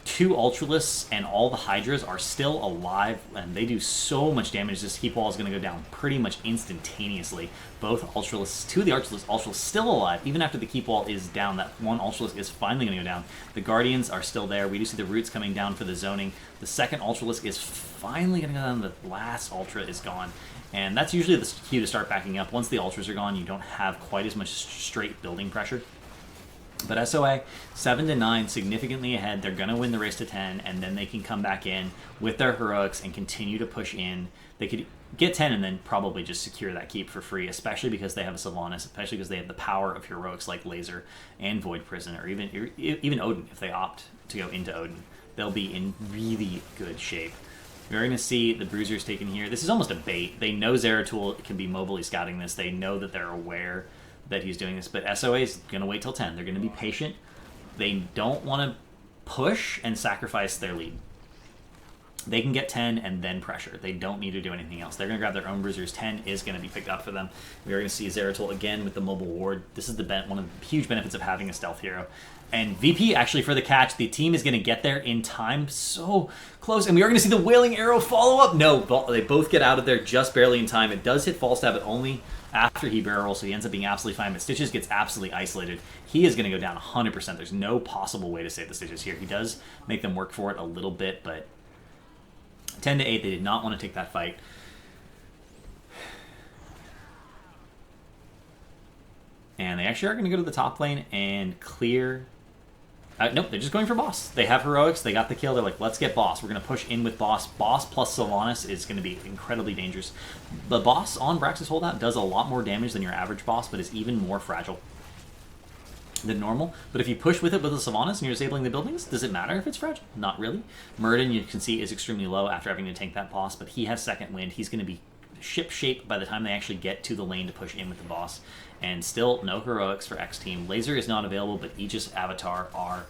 2 Ultralisks and all the Hydras are still alive, and they do so much damage. This keep wall is going to go down pretty much instantaneously. Both Ultralisks, 2 of the Ultralisks still alive, even after the keep wall is down. That one Ultralisk is finally going to go down. The Guardians are still there. We do see the roots coming down for the zoning. The second Ultralisk is finally going to go down. The last Ultra is gone. And that's usually the cue to start backing up. Once the Ultras are gone, you don't have quite as much straight building pressure. But SoA, 7-9, significantly ahead. They're going to win the race to 10, and then they can come back in with their heroics and continue to push in. They could get 10 and then probably just secure that keep for free, especially because they have a Sylvanas, especially because they have the power of heroics like Laser and Void Prison, or even Odin if they opt to go into Odin. They'll be in really good shape. We're going to see the Bruisers taken here. This is almost a bait. They know Zeratul can be mobily scouting this. They know that they're aware that he's doing this, but SoA is going to wait till 10. They're going to be patient. They don't want to push and sacrifice their lead. They can get 10 and then pressure. They don't need to do anything else. They're going to grab their own Bruisers. 10 is going to be picked up for them. We are going to see Zeratul again with the mobile ward. This is one of the huge benefits of having a stealth hero. And VP actually for the catch. The team is going to get there in time. So close. And we are going to see the Wailing Arrow follow up. No, they both get out of there just barely in time. It does hit Falstaff, but only after he barrel rolls, so he ends up being absolutely fine. But Stitches gets absolutely isolated. He is going to go down 100%. There's no possible way to save the Stitches here. He does make them work for it a little bit, but 10-8, they did not want to take that fight. And they actually are going to go to the top lane and clear. Nope, they're just going for boss. They have heroics. They got the kill. They're like, let's get boss. We're going to push in with boss. Boss plus Sylvanas is going to be incredibly dangerous. The boss on Brax's holdout does a lot more damage than your average boss, but is even more fragile than normal. But if you push with it with a Sylvanas and you're disabling the buildings, does it matter if it's fragile? Not really. Murden, you can see, is extremely low after having to tank that boss, but he has second wind. He's going to be ship shape by the time they actually get to the lane to push in with the boss. And still no heroics for Xteam. Laser is not available, but Aegis Avatar are.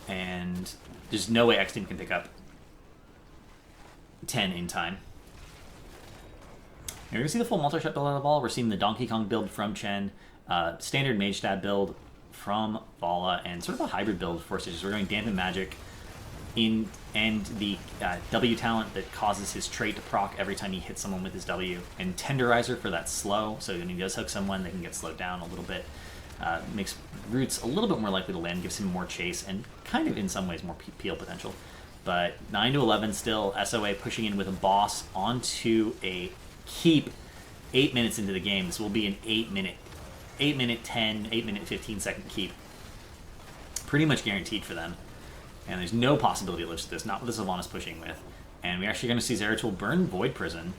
And there's no way Xteam can pick up 10 in time. You're going to see the full multi-shot build out of Vala. We're seeing the Donkey Kong build from Chen, standard Mage Stab build from Vala, and sort of a hybrid build for Stitches. We're going Dampen Magic and the W talent that causes his trait to proc every time he hits someone with his W, and Tenderizer for that slow, so when he does hook someone, they can get slowed down a little bit. Makes Roots a little bit more likely to land, gives him more chase, and kind of in some ways more peel potential. But 9-11 still, SoA pushing in with a boss onto a keep 8 minutes into the game. This will be an 8-minute 10, 8-minute 15-second keep. Pretty much guaranteed for them. And there's no possibility of lives to this, not with the Sylvanas pushing with. And we're actually going to see Zeratul burn Void Prison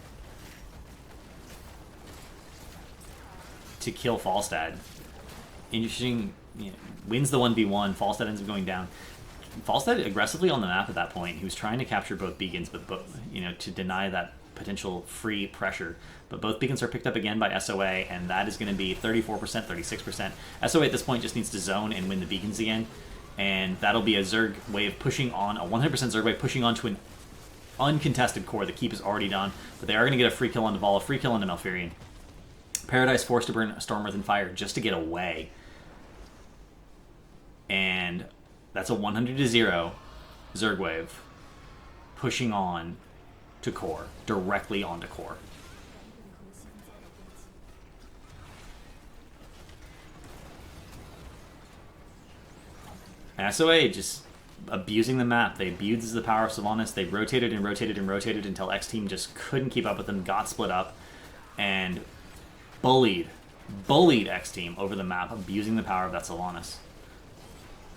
to kill Falstad. Interesting, wins the 1v1, Falstad ends up going down. Falstad aggressively on the map at that point. He was trying to capture both beacons, but to deny that potential free pressure. But both beacons are picked up again by SoA, and that is going to be 34%, 36%. SoA at this point just needs to zone and win the beacons again. And that'll be a Zerg wave pushing on, a 100% Zerg wave pushing onto an uncontested core. The keep is already done, but they are going to get a free kill onto Vala, free kill onto Malfurion. Paradise forced to burn Storm Earth and Fire just to get away. And that's a 100-0 Zerg wave pushing on to core, directly onto core. SoA just abusing the map. They abused the power of Sylvanas. They rotated and rotated and rotated until Xteam just couldn't keep up with them, got split up, and bullied Xteam over the map, abusing the power of that Sylvanas.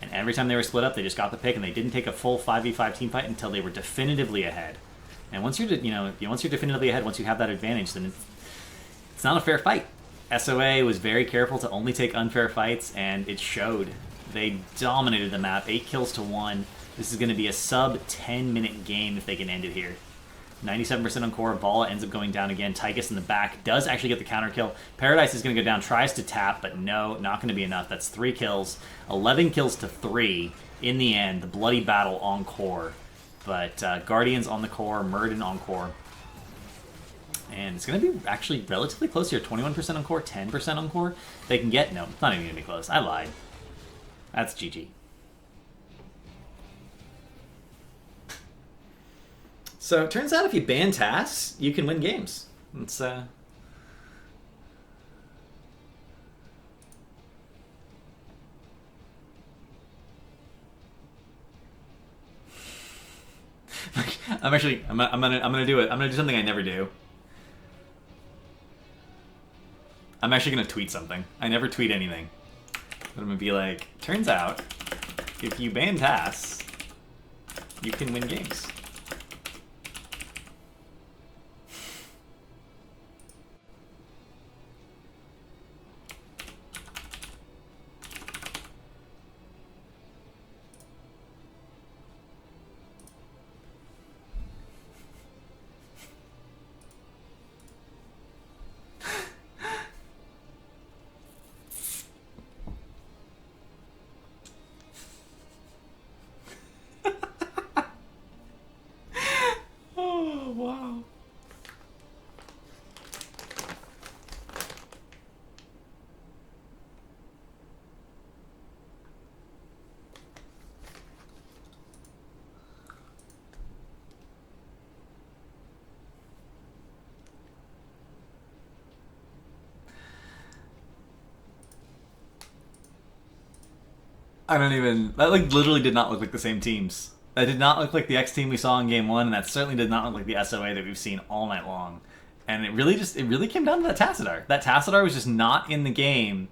And every time they were split up, they just got the pick, and they didn't take a full 5v5 team fight until they were definitively ahead. And once you're definitively ahead, once you have that advantage, then it's not a fair fight. SoA was very careful to only take unfair fights, and it showed. They dominated the map, 8 kills to 1. This is going to be a sub 10-minute game if they can end it here. 97% on core. Vala ends up going down again. Tychus in the back does actually get the counter kill. Paradise is going to go down, tries to tap, but no, not going to be enough. That's 3 kills. 11 kills to 3 in the end. The bloody battle on core. But Guardians on the core, Murden on core. And it's going to be actually relatively close here. 21% on core, 10% on core. They can get... No, it's not even going to be close. I lied. That's GG. So it turns out if you ban tasks, you can win games. It's I'm gonna do it. I'm gonna do something I never do. I'm actually gonna tweet something. I never tweet anything. But I'm gonna be like, turns out, if you ban TAS, you can win games. Oh, wow. I don't even... That like literally did not look like the same teams. That did not look like the Xteam we saw in Game 1, and that certainly did not look like the SoA that we've seen all night long. And it really came down to that Tassadar. That Tassadar was just not in the game,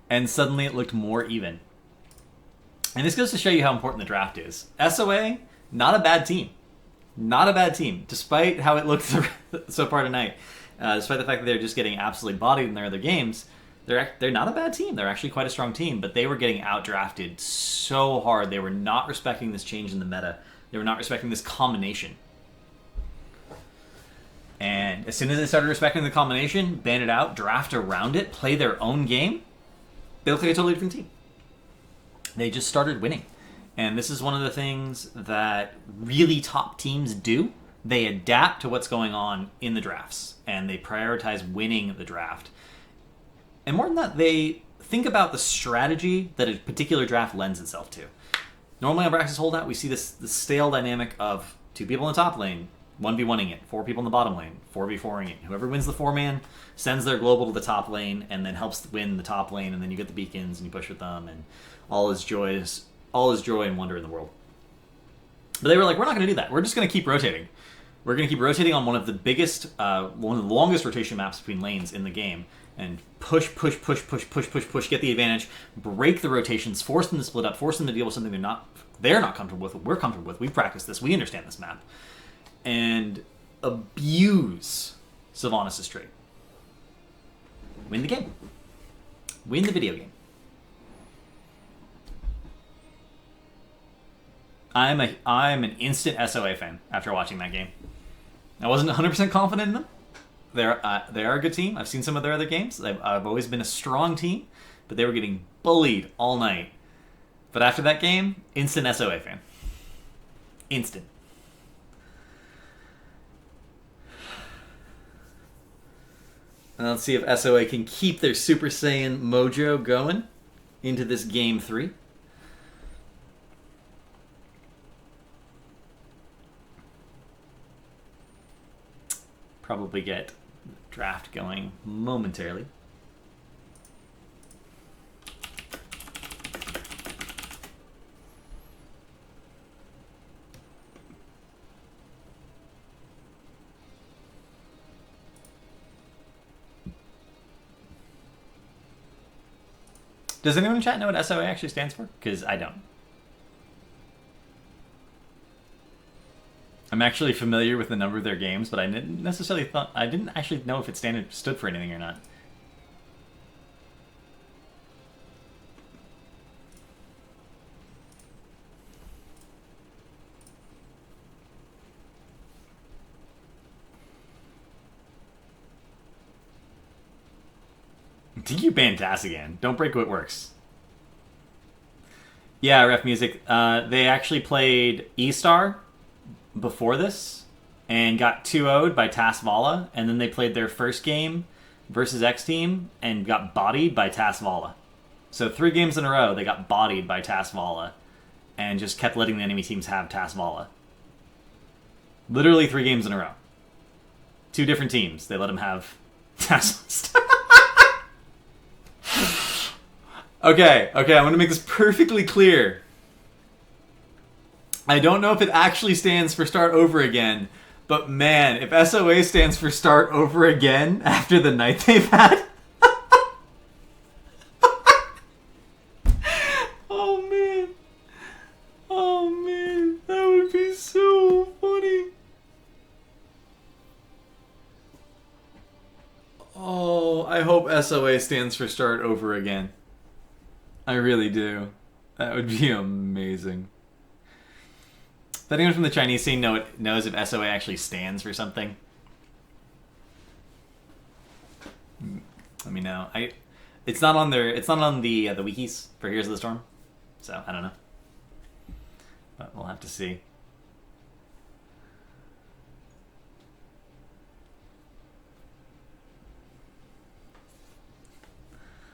and suddenly it looked more even. And this goes to show you how important the draft is. SoA, not a bad team. Not a bad team, despite how it looked so far tonight. Despite the fact that they're just getting absolutely bodied in their other games, they're not a bad team. They're actually quite a strong team, but they were getting outdrafted so hard. They were not respecting this change in the meta. They were not respecting this combination. And as soon as they started respecting the combination, ban it out, draft around it, play their own game, they look like a totally different team. They just started winning. And this is one of the things that really top teams do. They adapt to what's going on in the drafts, and they prioritize winning the draft. And more than that, they think about the strategy that a particular draft lends itself to. Normally on Braxis Holdout, we see this stale dynamic of 2 people in the top lane, 1v1ing it, 4 people in the bottom lane, 4v4ing it. Whoever wins the 4-man sends their global to the top lane and then helps win the top lane, and then you get the beacons and you push with them, and all is joy and wonder in the world. But they were like, we're not going to do that. We're just going to keep rotating. We're going to keep rotating on one of the biggest, one of the longest rotation maps between lanes in the game, and push, get the advantage, break the rotations, force them to split up, force them to deal with something they're not comfortable with, what we're comfortable with. We've practiced this, we understand this map. And abuse Sylvanas' trait. Win the game. Win the video game. I'm an instant SoA fan after watching that game. I wasn't 100% confident in them. They are a good team. I've seen some of their other games. I've always been a strong team, but they were getting bullied all night. But after that game, instant SoA fan. Instant. And let's see if SoA can keep their Super Saiyan mojo going into this Game 3. Probably get draft going momentarily. Does anyone in chat know what SoA actually stands for? Because I don't. I'm actually familiar with the number of their games, but I didn't actually know if it stood for anything or not. Did you ban TAS again? Don't break what works. Yeah, Ref Music. They actually played E-Star before this and got 2-0'd by TAS Vala, and then they played their first game versus Xteam and got bodied by TAS Vala. So 3 games in a row, they got bodied by TAS Vala and just kept letting the enemy teams have TAS Vala. Literally 3 games in a row. 2 different teams, they let them have TAS. Okay, I'm going to make this perfectly clear. I don't know if it actually stands for start over again, but man, if SoA stands for start over again after the night they've had... I hope SoA stands for start over again. I really do. That would be amazing. If anyone from the Chinese scene knows if SoA actually stands for something, let me know. It's not on their. It's not on the wikis for Heroes of the Storm, so I don't know. But we'll have to see.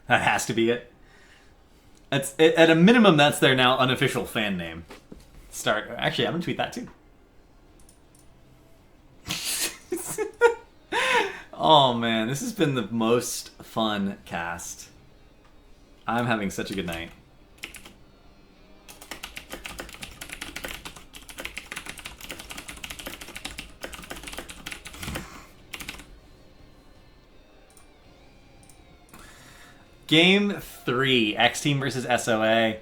That has to be it. At a minimum, that's their now unofficial fan name. Actually, I'm gonna tweet that too. Oh man, this has been the most fun cast. I'm having such a good night. Game 3, Xteam versus SoA,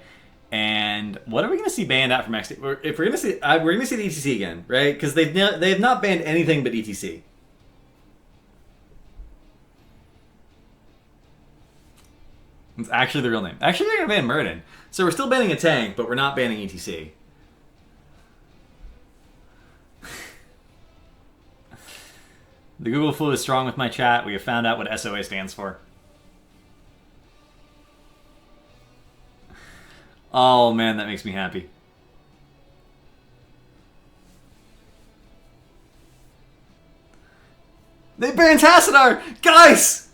and what are we going to see banned out from Xteam? If we're going to see, we're going to see the ETC again, right? Because they have not banned anything but ETC. It's actually the real name. Actually, they're going to ban Murden, so we're still banning a tank, but we're not banning ETC. The Google flu is strong with my chat. We have found out what SoA stands for. Oh man, that makes me happy. They banned Tassadar! Guys!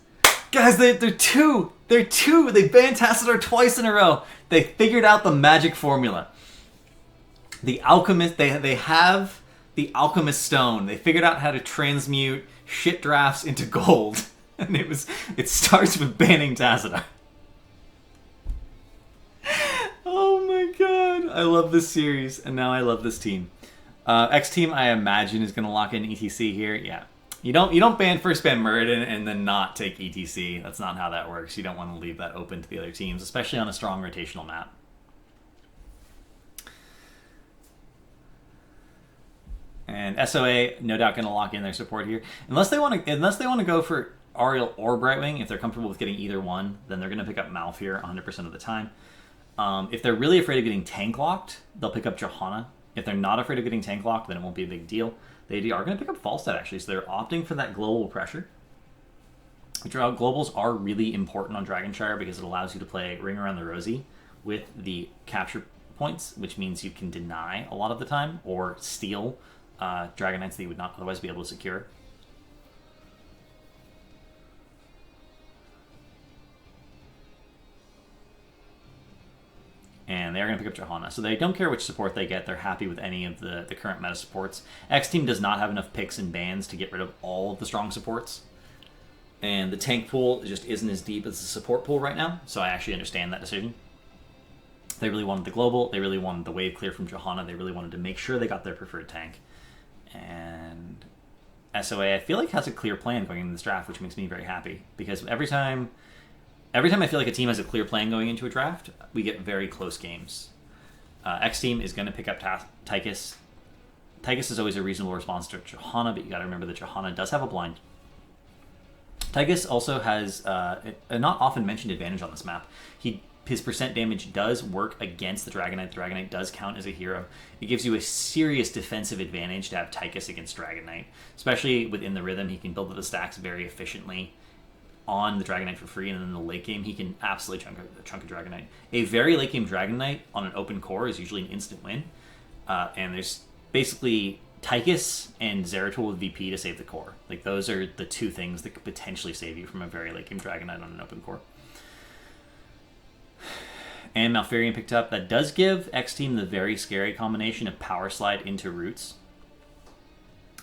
Guys, they're two. They're two. They banned Tassadar twice in a row. They figured out the magic formula. The alchemist, they have the alchemist stone. They figured out how to transmute shit drafts into gold. And it starts with banning Tassadar. Oh my god, I love this series, and now I love this team. Xteam, I imagine, is going to lock in ETC here. Yeah, you don't first ban Murden and then not take ETC. That's not how that works. You don't want to leave that open to the other teams, especially on a strong rotational map. And SoA, no doubt, going to lock in their support here, unless they want to go for Ariel or Brightwing. If they're comfortable with getting either one, then they're going to pick up Malf here 100% of the time. If they're really afraid of getting tank locked, they'll pick up Johanna. If they're not afraid of getting tank locked, then it won't be a big deal. They are going to pick up Falstad, actually, so they're opting for that global pressure. Globals are really important on Dragonshire because it allows you to play Ring Around the Rosie with the capture points, which means you can deny a lot of the time or steal Dragon Knights that you would not otherwise be able to secure. And they're going to pick up Johanna. So they don't care which support they get. They're happy with any of the current meta supports. Xteam does not have enough picks and bans to get rid of all of the strong supports. And the tank pool just isn't as deep as the support pool right now. So I actually understand that decision. They really wanted the global. They really wanted the wave clear from Johanna. They really wanted to make sure they got their preferred tank. And SoA, I feel like, has a clear plan going into this draft, which makes me very happy. Because every time I feel like a team has a clear plan going into a draft, we get very close games. Xteam is going to pick up Tychus. Tychus is always a reasonable response to Johanna, but you got to remember that Johanna does have a blind. Tychus also has a not often mentioned advantage on this map. His percent damage does work against the Dragon Knight. The Dragon Knight does count as a hero. It gives you a serious defensive advantage to have Tychus against Dragon Knight, especially within the rhythm. He can build up the stacks very efficiently on the Dragon Knight for free, and in the late game, he can absolutely chunk a Dragon Knight. A very late game Dragon Knight on an open core is usually an instant win, and there's basically Tychus and Zeratul with VP to save the core. Like, those are the two things that could potentially save you from a very late game Dragon Knight on an open core. And Malfurion picked up. That does give Xteam the very scary combination of Power Slide into Roots.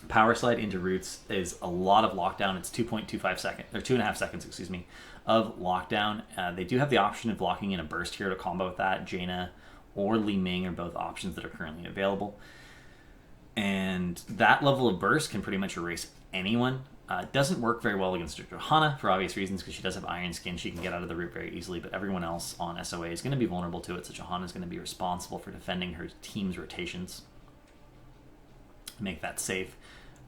Power Slide into Roots is a lot of lockdown. It's 2.25 seconds, or 2.5 seconds, excuse me, of lockdown. They do have the option of locking in a burst hero to combo with that. Jaina or Li Ming are both options that are currently available. And that level of burst can pretty much erase anyone. It doesn't work very well against Johanna for obvious reasons, because she does have Iron Skin. She can get out of the root very easily, but everyone else on SoA is going to be vulnerable to it, so Johanna is going to be responsible for defending her team's rotations. Make that safe.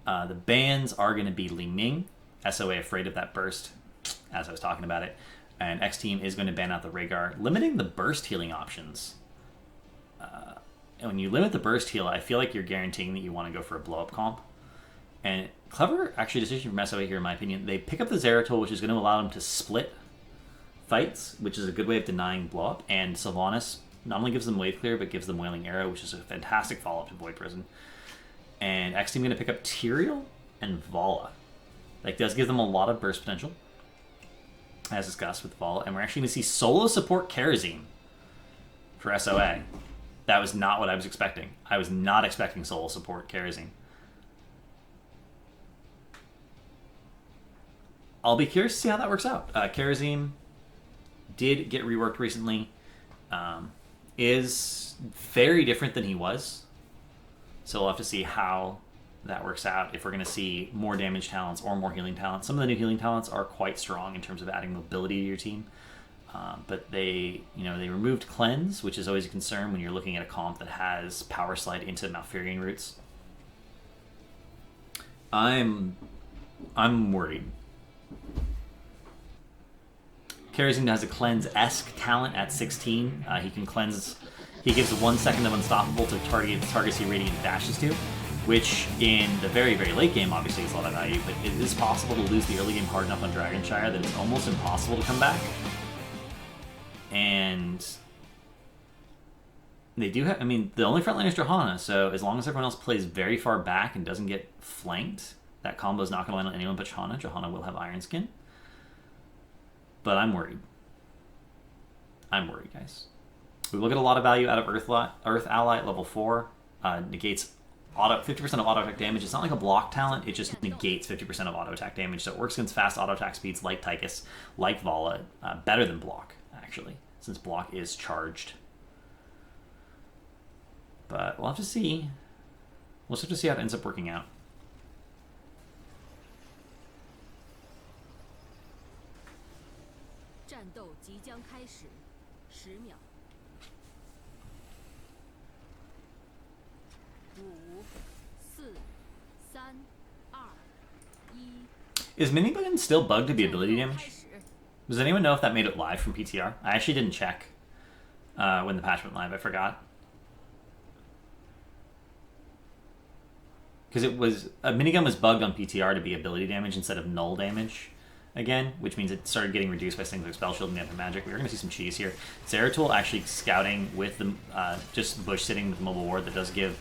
The bans are going to be Li Ming. SoA afraid of that burst. as I was talking about it. And Xteam is going to ban out the Rhaegar, limiting the burst healing options. And when you limit the burst heal, I feel like you're guaranteeing that you want to go for a blow-up comp. And clever, actually, decision from SoA here, in my opinion. They pick up the Zeratul, which is going to allow them to split fights, which is a good way of denying blow-up. And Sylvanas not only gives them wave clear, but gives them Wailing Arrow, which is a fantastic follow-up to Void Prison. And Xteam going to pick up Tyrael and Vala. Like, does give them a lot of burst potential, as discussed with Vala. And we're actually going to see solo support Karazim for SoA. That was not what I was expecting. I was not expecting solo support Karazim. I'll be curious to see how that works out. Karazim did get reworked recently. Is very different than he was. So we'll have to see how that works out. If we're going to see more damage talents or more healing talents. Some of the new healing talents are quite strong in terms of adding mobility to your team. But they removed Cleanse, which is always a concern when you're looking at a comp that has Power Slide into Malfurion roots. I'm worried. Karazim has a Cleanse-esque talent at 16. He can cleanse. He gives 1 second of Unstoppable to targets he Radiant dashes to, which in the very, very late game obviously is a lot of value, but it is possible to lose the early game hard enough on Dragonshire that it's almost impossible to come back. And they do have, the only frontline is Johanna, so as long as everyone else plays very far back and doesn't get flanked, that combo is not going to land on anyone but Johanna. Johanna will have Iron Skin. But I'm worried. I'm worried, guys. We will get a lot of value out of Earth Ally at level 4. Negates 50% of auto attack damage. It's not like a block talent, it just negates 50% of auto attack damage, so it works against fast auto attack speeds like Tychus, like Vala, better than block, actually, since block is charged. But we'll have to see. We'll just have to see how it ends up working out. Is Minibun still bugged to be ability damage? Does anyone know if that made it live from PTR? I actually didn't check when the patch went live. I forgot. Because it was... a minigun was bugged on PTR to be ability damage instead of null damage again, which means it started getting reduced by things like Spell Shield and Anti-Magic. We're going to see some cheese here. Zeratul actually scouting with the just bush sitting with the mobile ward that does give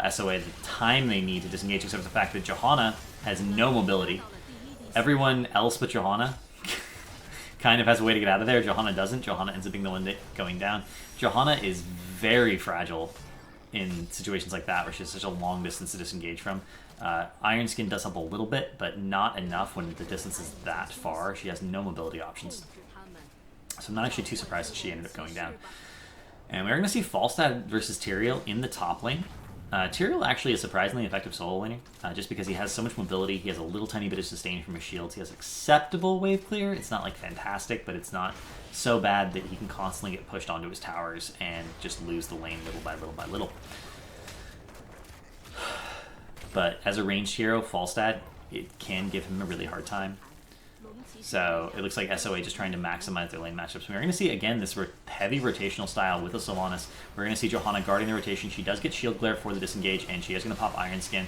SoA the time they need to disengage, except for the fact that Johanna has no mobility. Everyone else but Johanna kind of has a way to get out of there. Johanna doesn't. Johanna ends up being the one going down. Johanna is very fragile in situations like that where she has such a long distance to disengage from. Iron Skin does help a little bit, but not enough when the distance is that far. She has no mobility options. So I'm not actually too surprised that she ended up going down. And we're going to see Falstad versus Tyrael in the top lane. Tyrael actually is surprisingly effective solo laning, just because he has so much mobility. He has a little tiny bit of sustain from his shields. He has acceptable wave clear. It's not like fantastic, but it's not so bad that he can constantly get pushed onto his towers and just lose the lane little by little by little. But as a ranged hero, Falstad, it can give him a really hard time. So it looks like SoA just trying to maximize their lane matchups. We're going to see, again, this heavy rotational style with a Sylvanas. We're going to see Johanna guarding the rotation. She does get shield glare for the disengage, and she is going to pop Iron Skin.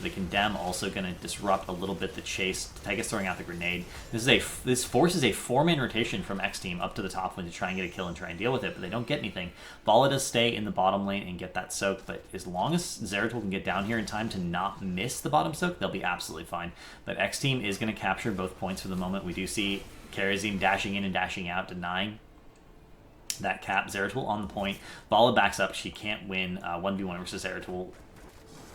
The Condemn also going to disrupt a little bit the chase. Tychus throwing out the grenade. This forces a 4-man rotation from Xteam up to the top lane to try and get a kill and try and deal with it, but they don't get anything. Vala does stay in the bottom lane and get that soak, but as long as Zeratul can get down here in time to not miss the bottom soak, they'll be absolutely fine. But Xteam is going to capture both points for the moment. We do see Karazim dashing in and dashing out, denying that cap. Zeratul on the point. Vala backs up. She can't win 1v1 versus Zeratul.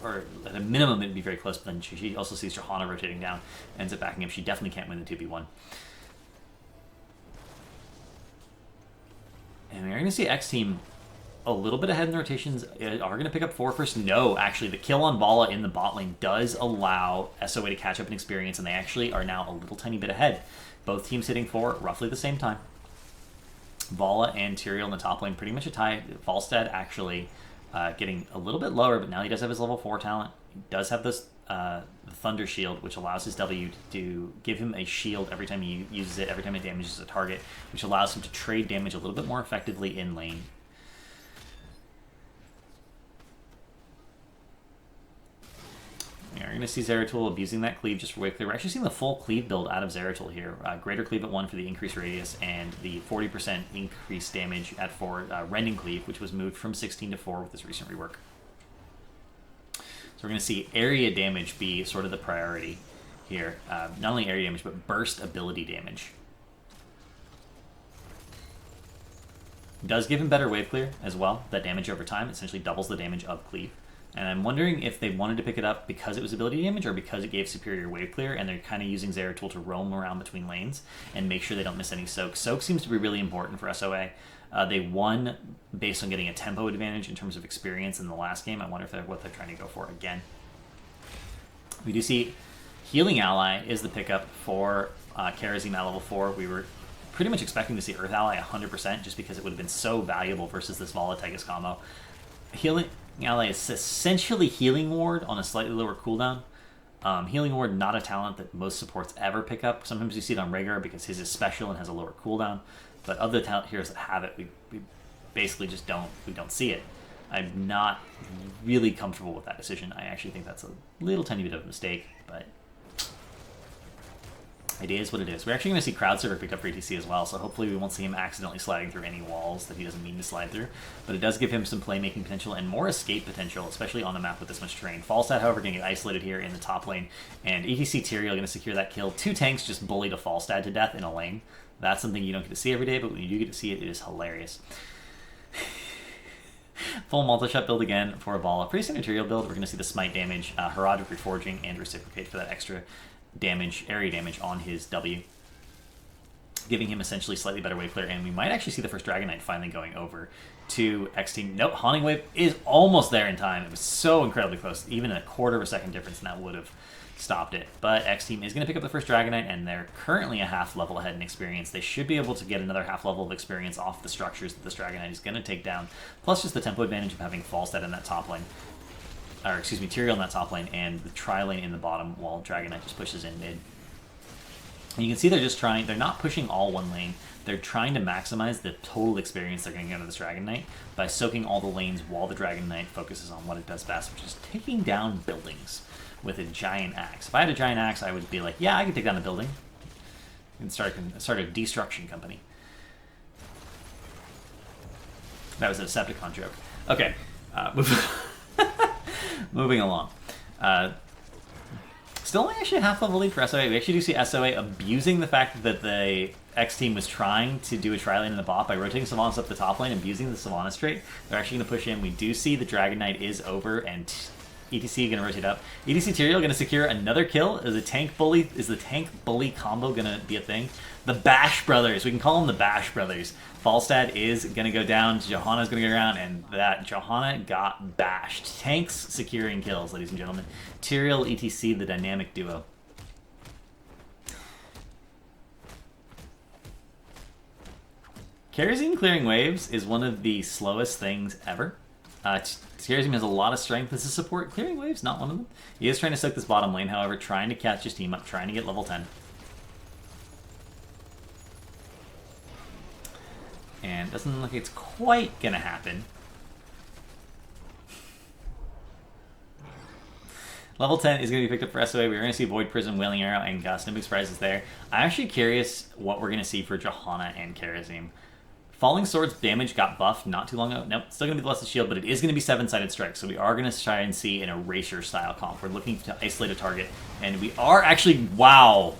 Or at a minimum, it'd be very close, but then she also sees Johanna rotating down, ends up backing up. She definitely can't win the 2v1. And we're going to see Xteam a little bit ahead in the rotations. Are going to pick up 4 first? No, actually, the kill on Vala in the bot lane does allow SoA to catch up in experience, and they actually are now a little tiny bit ahead. Both teams hitting 4 at roughly the same time. Vala and Tyrael in the top lane, pretty much a tie. Falstad actually... getting a little bit lower, but now he does have his level 4 talent. He does have this the Thunder Shield, which allows his W to give him a shield every time he uses it, every time it damages a target, which allows him to trade damage a little bit more effectively in lane. Yeah, we're going to see Zeratul abusing that cleave just for wave clear. We're actually seeing the full cleave build out of Zeratul here. Greater cleave at 1 for the increased radius, and the 40% increased damage at 4 rending cleave, which was moved from 16 to 4 with this recent rework. So we're going to see area damage be sort of the priority here. Not only area damage, but burst ability damage. It does give him better wave clear as well. That damage over time essentially doubles the damage of cleave. And I'm wondering if they wanted to pick it up because it was ability damage or because it gave superior wave clear, and they're kind of using Zeratul to roam around between lanes and make sure they don't miss any soak. Soak seems to be really important for SoA. They won based on getting a tempo advantage in terms of experience in the last game. I wonder if what they're trying to go for again. We do see Healing Ally is the pickup for Karazim at level 4. We were pretty much expecting to see Earth Ally 100% just because it would have been so valuable versus this Volategus combo. Healing Ally is essentially Healing Ward on a slightly lower cooldown. Healing Ward, not a talent that most supports ever pick up. Sometimes you see it on Rhaegar because his is special and has a lower cooldown. But other talent heroes that have it, we basically just don't see it. I'm not really comfortable with that decision. I actually think that's a little tiny bit of a mistake, but it is what it is. We're actually going to see Crowd Server picked up for ETC as well, so hopefully we won't see him accidentally sliding through any walls that he doesn't mean to slide through. But it does give him some playmaking potential and more escape potential, especially on a map with this much terrain. Falstad, however, going to get isolated here in the top lane, and ETC Tyrael going to secure that kill. 2 tanks just bullied a Falstad to death in a lane. That's something you don't get to see every day, but when you do get to see it, it is hilarious. Full multi-shot build again for a Vala. Pretty standard Tyrael build. We're going to see the smite damage, Herodic Reforging, and Reciprocate for that extra damage, area damage on his W, giving him essentially slightly better wave clear, and we might actually see the first Dragon Knight finally going over to Xteam. Nope, Haunting Wave is almost there in time. It was so incredibly close, even a quarter of a second difference, and that would have stopped it. But Xteam is going to pick up the first Dragon Knight, and they're currently a half level ahead in experience. They should be able to get another half level of experience off the structures that this Dragon Knight is going to take down, plus just the tempo advantage of having Falstad in that top lane. Or, excuse me, Tyrael in that top lane, and the tri-lane in the bottom while Dragon Knight just pushes in mid. And you can see they're not pushing all one lane. They're trying to maximize the total experience they're going to get out of this Dragon Knight by soaking all the lanes while the Dragon Knight focuses on what it does best, which is taking down buildings with a giant axe. If I had a giant axe, I would be like, yeah, I can take down a building. And start a destruction company. That was a Decepticon joke. Okay, moving along. Still only actually a half level lead for SoA. We actually do see SoA abusing the fact that the X team was trying to do a tri-lane in the bot by rotating Sylvanas up the top lane and abusing the Sylvanas trait. They're actually going to push in. We do see the Dragon Knight is over, and ETC going to rotate up. ETC Tyrael going to secure another kill. Is the tank bully combo going to be a thing? The Bash Brothers. We can call them the Bash Brothers. Falstad is going to go down. Johanna's going to go around, and that Johanna got bashed. Tanks securing kills, ladies and gentlemen. Tyrael, ETC, the dynamic duo. Karazim clearing waves is one of the slowest things ever. Karazim has a lot of strength as a support. Clearing waves, not one of them. He is trying to soak this bottom lane, however, trying to catch his team up, trying to get level 10. And doesn't look like it's quite going to happen. Level 10 is going to be picked up for SoA. We're going to see Void Prism, Wailing Arrow, and Gust. No big surprises there. I'm actually curious what we're going to see for Johanna and Karazim. Falling Sword's damage got buffed not too long ago. Nope, still going to be the Blessed Shield, but it is going to be 7-sided strike, so we are going to try and see an Erasure-style comp. We're looking to isolate a target, and we are actually... Wow!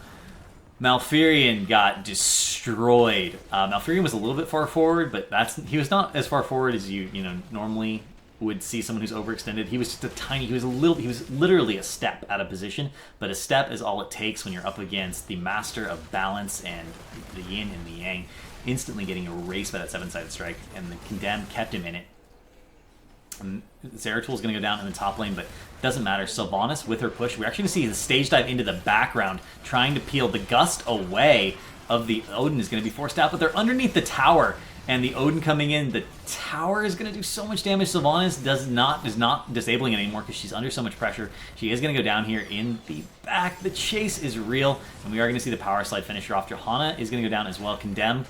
Malfurion got destroyed. Malfurion was a little bit far forward, but he was not as far forward as you normally would see someone who's overextended. He was just a tiny... He was literally a step out of position, but a step is all it takes when you're up against the Master of Balance and the Yin and the Yang, instantly getting erased by that 7-sided strike, and the Condemned kept him in it. Zeratul's going to go down in the top lane, but doesn't matter. Sylvanas with her push. We're actually going to see the stage dive into the background, trying to peel the Gust away of the Odin is going to be forced out, but they're underneath the tower, And the Odin coming in, the tower is going to do so much damage. Sylvanas is not disabling it anymore because she's under so much pressure. She is going to go down here in the back. The chase is real, and we are going to see the power slide finisher off. Johanna is going to go down as well. Condemn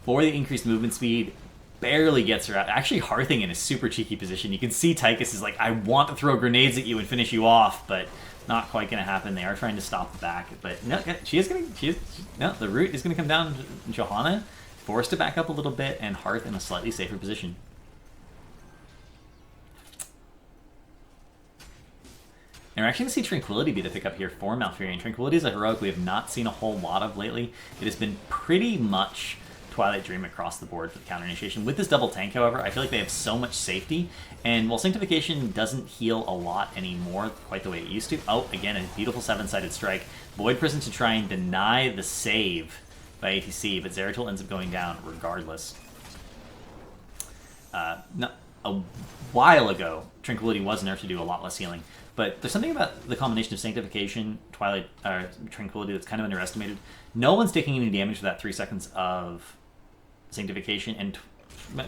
for the increased movement speed. Barely gets her out. Actually, Hearthing in a super cheeky position. You can see Tychus is like, I want to throw grenades at you and finish you off, but not quite going to happen. They are trying to stop the back, but no, the root is going to come down. Johanna forced to back up a little bit, and Hearth in a slightly safer position. And we're actually going to see Tranquility be the pickup here for Malfurion. Tranquility is a heroic we have not seen a whole lot of lately. It has been pretty much Twilight Dream across the board for the counter initiation. With this double tank, however, I feel like they have so much safety, and while Sanctification doesn't heal a lot anymore quite the way it used to, oh, again, a beautiful 7-sided strike. Void Prison to try and deny the save by ATC, but Zeratul ends up going down regardless. A while ago, Tranquility was nerfed to do a lot less healing, but there's something about the combination of Sanctification, Tranquility that's kind of underestimated. No one's taking any damage for that 3 seconds of Sanctification, and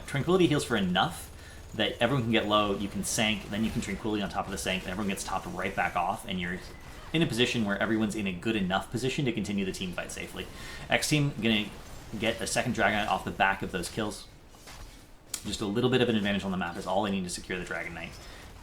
Tranquility heals for enough that everyone can get low, you can Sank, then you can Tranquility on top of the Sank, and everyone gets topped right back off, and you're in a position where everyone's in a good enough position to continue the team fight safely. Xteam going to get a second Dragon Knight off the back of those kills. Just a little bit of an advantage on the map is all they need to secure the Dragon Knight.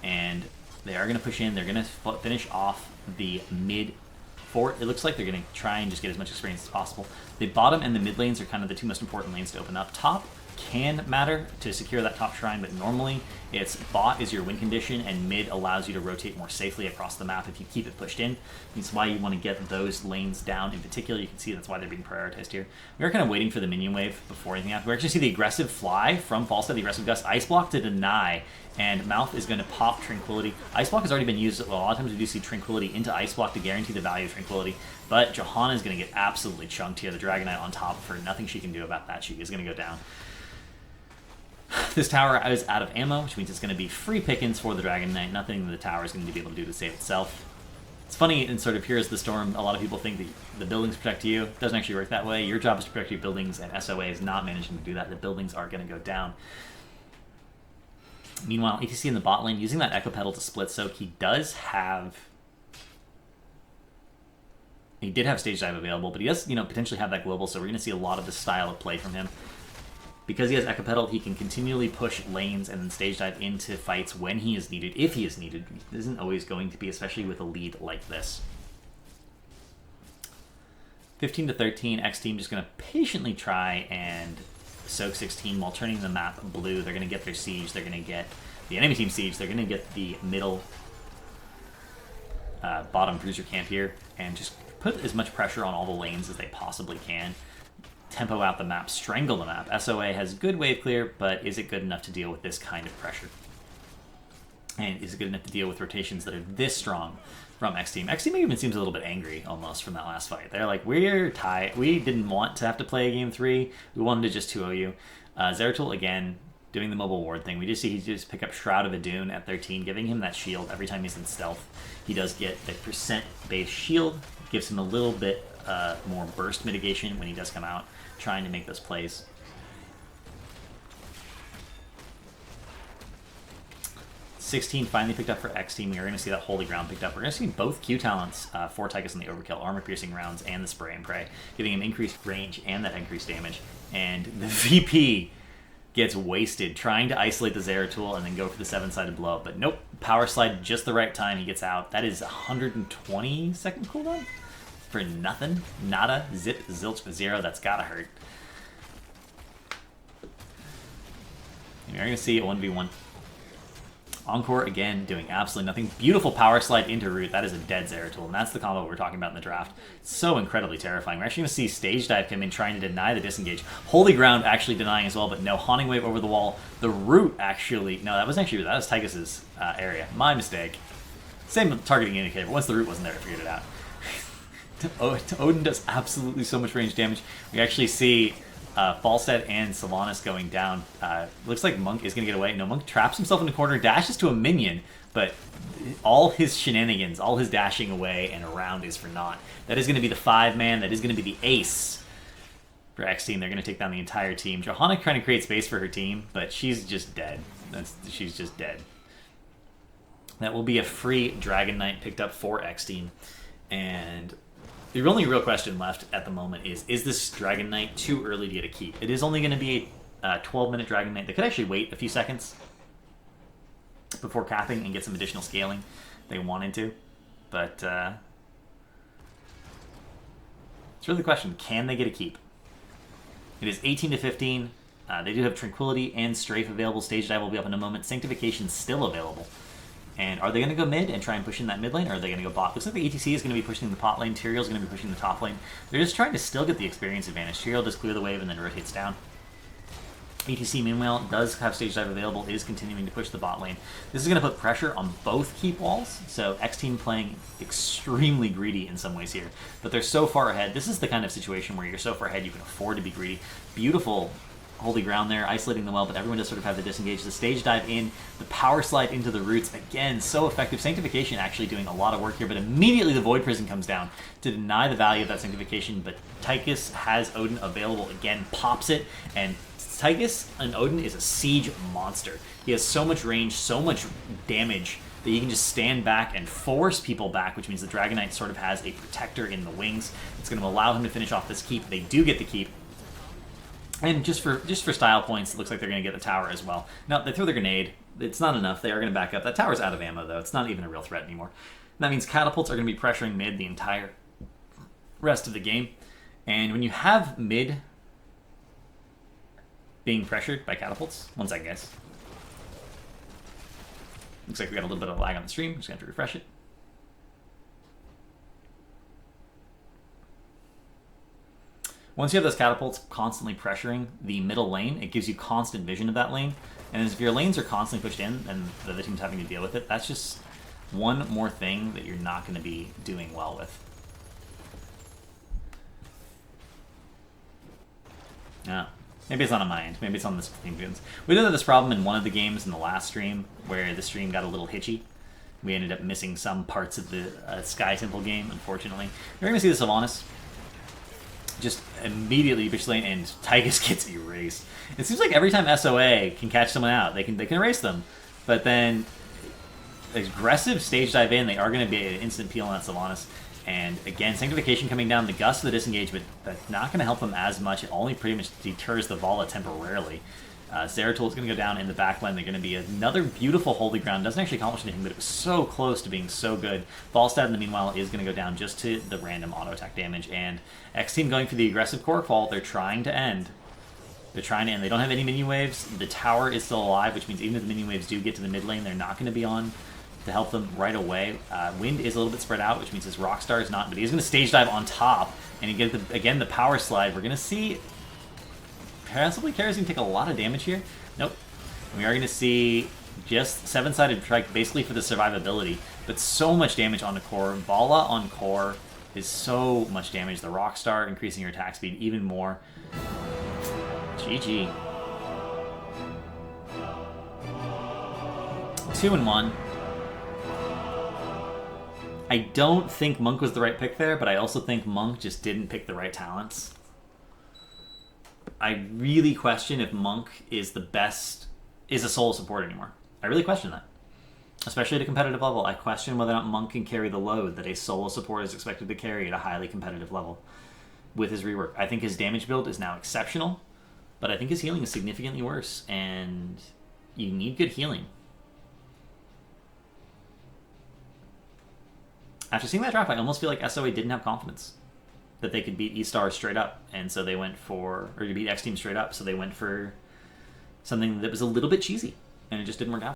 And they are going to push in. They're going to finish off the mid fort. It looks like they're going to try and just get as much experience as possible. The bottom and the mid lanes are kind of the two most important lanes to open up. Top can matter to secure that top shrine, but normally it's bot is your win condition, and mid allows you to rotate more safely across the map if you keep it pushed in. That's why you want to get those lanes down in particular. You can see that's why they're being prioritized here. We are kind of waiting for the minion wave before anything happens. We actually see the aggressive fly from Falstad, the aggressive gust, Ice Block to deny, and Mouth is going to pop Tranquility. Ice Block has already been used. Well, a lot of times we do see Tranquility into Ice Block to guarantee the value of Tranquility, but Johanna is going to get absolutely chunked here. The Dragon Knight on top for nothing she can do about that. She is going to go down. This tower is out of ammo, which means it's going to be free pickings for the Dragon Knight. Nothing the tower is going to be able to do to save itself. It's funny, in sort of Here's the Storm, a lot of people think that the buildings protect you. It doesn't actually work that way. Your job is to protect your buildings, and SoA is not managing to do that. The buildings are going to go down. Meanwhile, ATC in the bot lane, using that Echo Pedal to split soak, he did have Stage Dive available, but he does, potentially have that global, so we're going to see a lot of this style of play from him. Because he has Echo Pedal, he can continually push lanes and then Stage Dive into fights when he is needed, if he is needed. It isn't always going to be, especially with a lead like this. 15 to 13, Xteam just going to patiently try and soak 16 while turning the map blue. They're going to get their siege, they're going to get the enemy team siege, they're going to get the middle bottom bruiser camp here, and just put as much pressure on all the lanes as they possibly can. Tempo out the map, strangle the map. SoA has good wave clear, but is it good enough to deal with this kind of pressure? And is it good enough to deal with rotations that are this strong from Xteam? Xteam even seems a little bit angry almost from that last fight. They're like, we're tied. We didn't want to have to play a game 3. We wanted to just 2-0 you. Zeratul, again, doing the mobile ward thing. We just see he just pick up Shroud of Adun at 13, giving him that shield every time he's in stealth. He does get the percent-based shield, gives him a little bit more burst mitigation when he does come out, trying to make those plays. $16 finally picked up for Xteam. We are going to see that Holy Ground picked up. We're going to see both Q talents for Tychus on the Overkill, armor-piercing rounds, and the Spray and Pray, giving him increased range and that increased damage. And the VP gets wasted trying to isolate the Zeratul and then go for the 7-sided blow. But nope, power slide just the right time. He gets out. That is 120-second cooldown for nothing. Nada, zip, zilch, 0. That's gotta hurt. And you're going to see a 1v1. Encore, again, doing absolutely nothing. Beautiful power slide into root. That is a dead Zeratul, and that's the combo we're talking about in the draft. So incredibly terrifying. We're actually going to see Stage Dive come in trying to deny the disengage. Holy Ground actually denying as well, but no. Haunting Wave over the wall. The root actually... No, that was Tychus's area. My mistake. Same targeting indicator, but once the root wasn't there, I figured it out. Odin does absolutely so much range damage. We actually see... Falstad and Sylvanas going down. Looks like Monk is going to get away. No, Monk traps himself in the corner, dashes to a minion, but all his shenanigans, all his dashing away and around is for naught. That is going to be the 5-man. That is going to be the ace for Xteam. They're going to take down the entire team. Johanna trying to create space for her team, but she's just dead. She's just dead. That will be a free Dragon Knight picked up for Xteam. And the only real question left at the moment is this Dragon Knight too early to get a keep? It is only going to be a 12-minute Dragon Knight. They could actually wait a few seconds before capping and get some additional scaling if they wanted to. But it's really the question, can they get a keep? It is 18 to 15. They do have Tranquility and Strafe available. Stage Dive will be up in a moment. Sanctification still available. And are they going to go mid and try and push in that mid lane, or are they going to go bot? Looks like the ETC is going to be pushing the pot lane. Tyrael is going to be pushing the top lane. They're just trying to still get the experience advantage. Tyrael does clear the wave and then rotates down. ETC, meanwhile, does have Stage Dive available, is continuing to push the bot lane. This is going to put pressure on both keep walls, so Xteam playing extremely greedy in some ways here. But they're so far ahead. This is the kind of situation where you're so far ahead you can afford to be greedy. Beautiful holy ground there, isolating them well, but everyone does sort of have the disengage. The Stage Dive in, the power slide into the roots, again, so effective. Sanctification actually doing a lot of work here, but immediately the Void Prison comes down to deny the value of that Sanctification, but Tychus has Odin available again, pops it, and Tychus and Odin is a siege monster. He has so much range, so much damage, that he can just stand back and force people back, which means the Dragon Knight sort of has a protector in the wings. It's going to allow him to finish off this keep. They do get the keep. And just for style points, it looks like they're going to get the tower as well. Now, they throw the grenade. It's not enough. They are going to back up. That tower's out of ammo, though. It's not even a real threat anymore. And that means catapults are going to be pressuring mid the entire rest of the game. And when you have mid being pressured by catapults, one second, guys. Looks like we got a little bit of lag on the stream. Just going to have to refresh it. Once you have those catapults constantly pressuring the middle lane, it gives you constant vision of that lane. And if your lanes are constantly pushed in and the other team's having to deal with it, that's just one more thing that you're not going to be doing well with. Yeah. Maybe it's not on my end. Maybe it's on this team. We did have this problem in one of the games in the last stream where the stream got a little hitchy. We ended up missing some parts of the Sky Temple game, unfortunately. We're going to see the Sylvanas just immediately bitch lane, and Tychus gets erased. It seems like every time SoA can catch someone out, they can erase them. But then aggressive Stage Dive in, they are going to be an instant peel on that Sylvanas. And again, Sanctification coming down, the gust of the disengage, but that's not going to help them as much. It only pretty much deters the Vala temporarily. Zeratul is going to go down in the back lane. They're going to be another beautiful Holy Ground. Doesn't actually accomplish anything, but it was so close to being so good. Volstad, in the meanwhile, is going to go down just to the random auto attack damage. And Xteam going for the aggressive core fall. They're trying to end. They're trying to end. They don't have any minion waves. The tower is still alive, which means even if the minion waves do get to the mid lane, they're not going to be on to help them right away. Wind is a little bit spread out, which means his Rockstar is not, but he's going to Stage Dive on top. And you get again the power slide. We're going to see possibly Kerosene take a lot of damage here. Nope. We are going to see just 7-sided strike basically for the survivability, but so much damage on the core. Vala on core is so much damage. The Rockstar increasing your attack speed even more. GG. 2-1. I don't think Monk was the right pick there, but I also think Monk just didn't pick the right talents. I really question if Monk is a solo support anymore. I really question that. Especially at a competitive level. I question whether or not Monk can carry the load that a solo support is expected to carry at a highly competitive level with his rework. I think his damage build is now exceptional, but I think his healing is significantly worse, and you need good healing. After seeing that draft, I almost feel like SoA didn't have confidence that they could beat E-Star straight up, and so they went for, or to beat Xteam straight up, so they went for something that was a little bit cheesy, and it just didn't work out.